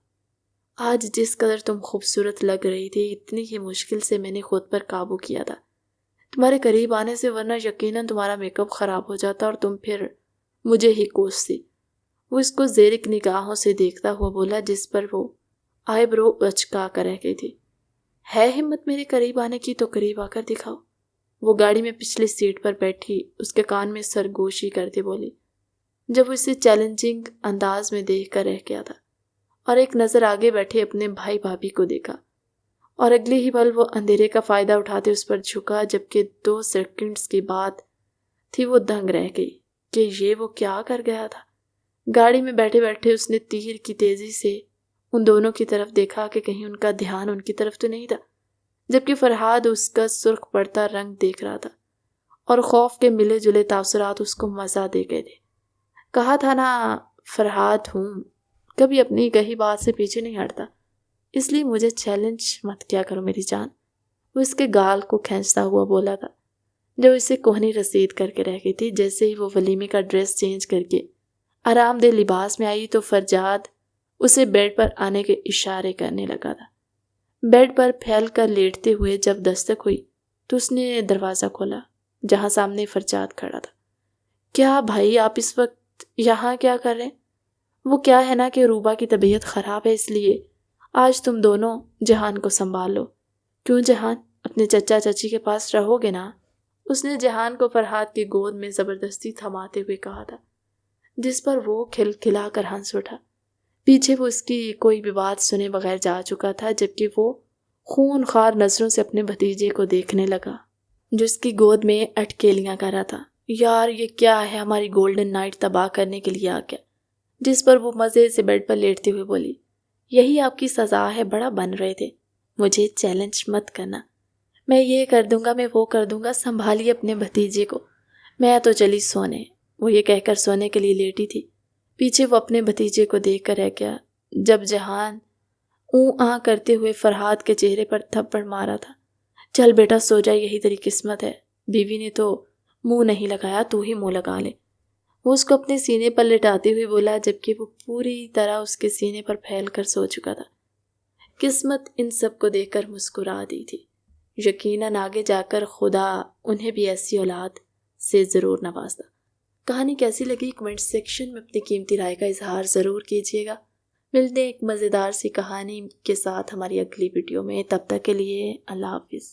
آج جس قدر تم خوبصورت لگ رہی تھی، اتنی ہی مشکل سے میں نے خود پر قابو کیا تھا تمہارے قریب آنے سے، ورنہ یقیناً تمہارا میک اپ خراب ہو جاتا اور تم پھر مجھے ہی کوستی۔ وہ اس کو زیرک نگاہوں سے دیکھتا ہوا بولا، جس پر وہ آئی برو اچکا کر رہ گئی تھی، ہے ہمت میرے قریب آنے کی تو قریب آ کر دکھاؤ۔ وہ گاڑی میں پچھلی سیٹ پر بیٹھی اس کے کان میں سرگوشی کرتے بولی، جب وہ اسے چیلنجنگ انداز میں دیکھ کر رہ گیا تھا اور ایک نظر آگے بیٹھے اپنے بھائی بھابھی کو دیکھا، اور اگلے ہی پل وہ اندھیرے کا فائدہ اٹھاتے اس پر جھکا۔ جبکہ 2 سیکنڈز کی بات تھی، وہ دنگ رہ گئی کہ یہ وہ کیا کر گیا تھا۔ گاڑی میں بیٹھے بیٹھے اس نے تیر کی تیزی سے ان دونوں کی طرف دیکھا کہ کہیں ان کا دھیان ان کی طرف تو نہیں تھا، جبکہ فرحاد اس کا سرخ پڑتا رنگ دیکھ رہا تھا اور خوف کے ملے جلے تاثرات اس کو مزہ دے گئے تھے۔ کہا تھا نا فرحاد ہوں، کبھی اپنی کہی بات سے پیچھے نہیں ہٹتا، اس لیے مجھے چیلنج مت کیا کرو میری جان۔ وہ اس کے گال کو کھینچتا ہوا بولا تھا، جو اسے کوہنی رسید کر کے رہ گئی تھی۔ جیسے ہی وہ ولیمے کا ڈریس چینج کر کے آرام دہ لباس میں آئی تو فرجاد اسے بیڈ پر آنے کے اشارے کرنے لگا تھا۔ بیڈ پر پھیل کر لیٹتے ہوئے جب دستک ہوئی تو اس نے دروازہ کھولا، جہاں سامنے فرجاد کھڑا تھا۔ کیا بھائی، آپ اس وقت یہاں کیا کر رہے ہیں؟ وہ کیا ہے نا کہ روبا کی طبیعت خراب ہے، اس لیے آج تم دونوں جہان کو سنبھال لو۔ کیوں جہان، اپنے چچا چچی کے پاس رہو گے نا؟ اس نے جہان کو فرحاد کی گود میں زبردستی تھماتے ہوئے کہا تھا، جس پر وہ کھلکھلا کر ہنس اٹھا۔ پیچھے وہ اس کی کوئی بھی بات سنے بغیر جا چکا تھا، جبکہ وہ خون خوار نظروں سے اپنے بھتیجے کو دیکھنے لگا جو اس کی گود میں اٹکیلیاں کر رہا تھا۔ یار یہ کیا ہے، ہماری گولڈن نائٹ تباہ کرنے کے لیے آ گیا۔ جس پر وہ مزے سے بیڈ پر لیٹتے ہوئے بولی، یہی آپ کی سزا ہے، بڑا بن رہے تھے، مجھے چیلنج مت کرنا، میں یہ کر دوں گا، میں وہ کر دوں گا، سنبھالیے اپنے بھتیجے کو، میں تو چلی سونے۔ وہ یہ کہہ کر سونے کے لیے لیٹی تھی، پیچھے وہ اپنے بھتیجے کو دیکھ کر رہ گیا جب جہان اوں آ کرتے ہوئے فرحاد کے چہرے پر تھپڑ مارا تھا۔ چل بیٹا سو جا، یہی تیری قسمت ہے، بیوی نے تو منہ نہیں لگایا، تو ہی منہ لگا لے۔ وہ اس کو اپنے سینے پر لٹاتے ہوئے بولا، جبکہ وہ پوری طرح اس کے سینے پر پھیل کر سو چکا تھا۔ قسمت ان سب کو دیکھ کر مسکرا دی تھی، یقیناً آگے جا کر خدا انہیں بھی ایسی اولاد سے ضرور نوازتا۔ کہانی کیسی لگی کمنٹ سیکشن میں اپنی قیمتی رائے کا اظہار ضرور کیجیے گا۔ ملتے ہیں ایک مزیدار سی کہانی کے ساتھ ہماری اگلی ویڈیو میں، تب تک کے لیے اللہ حافظ۔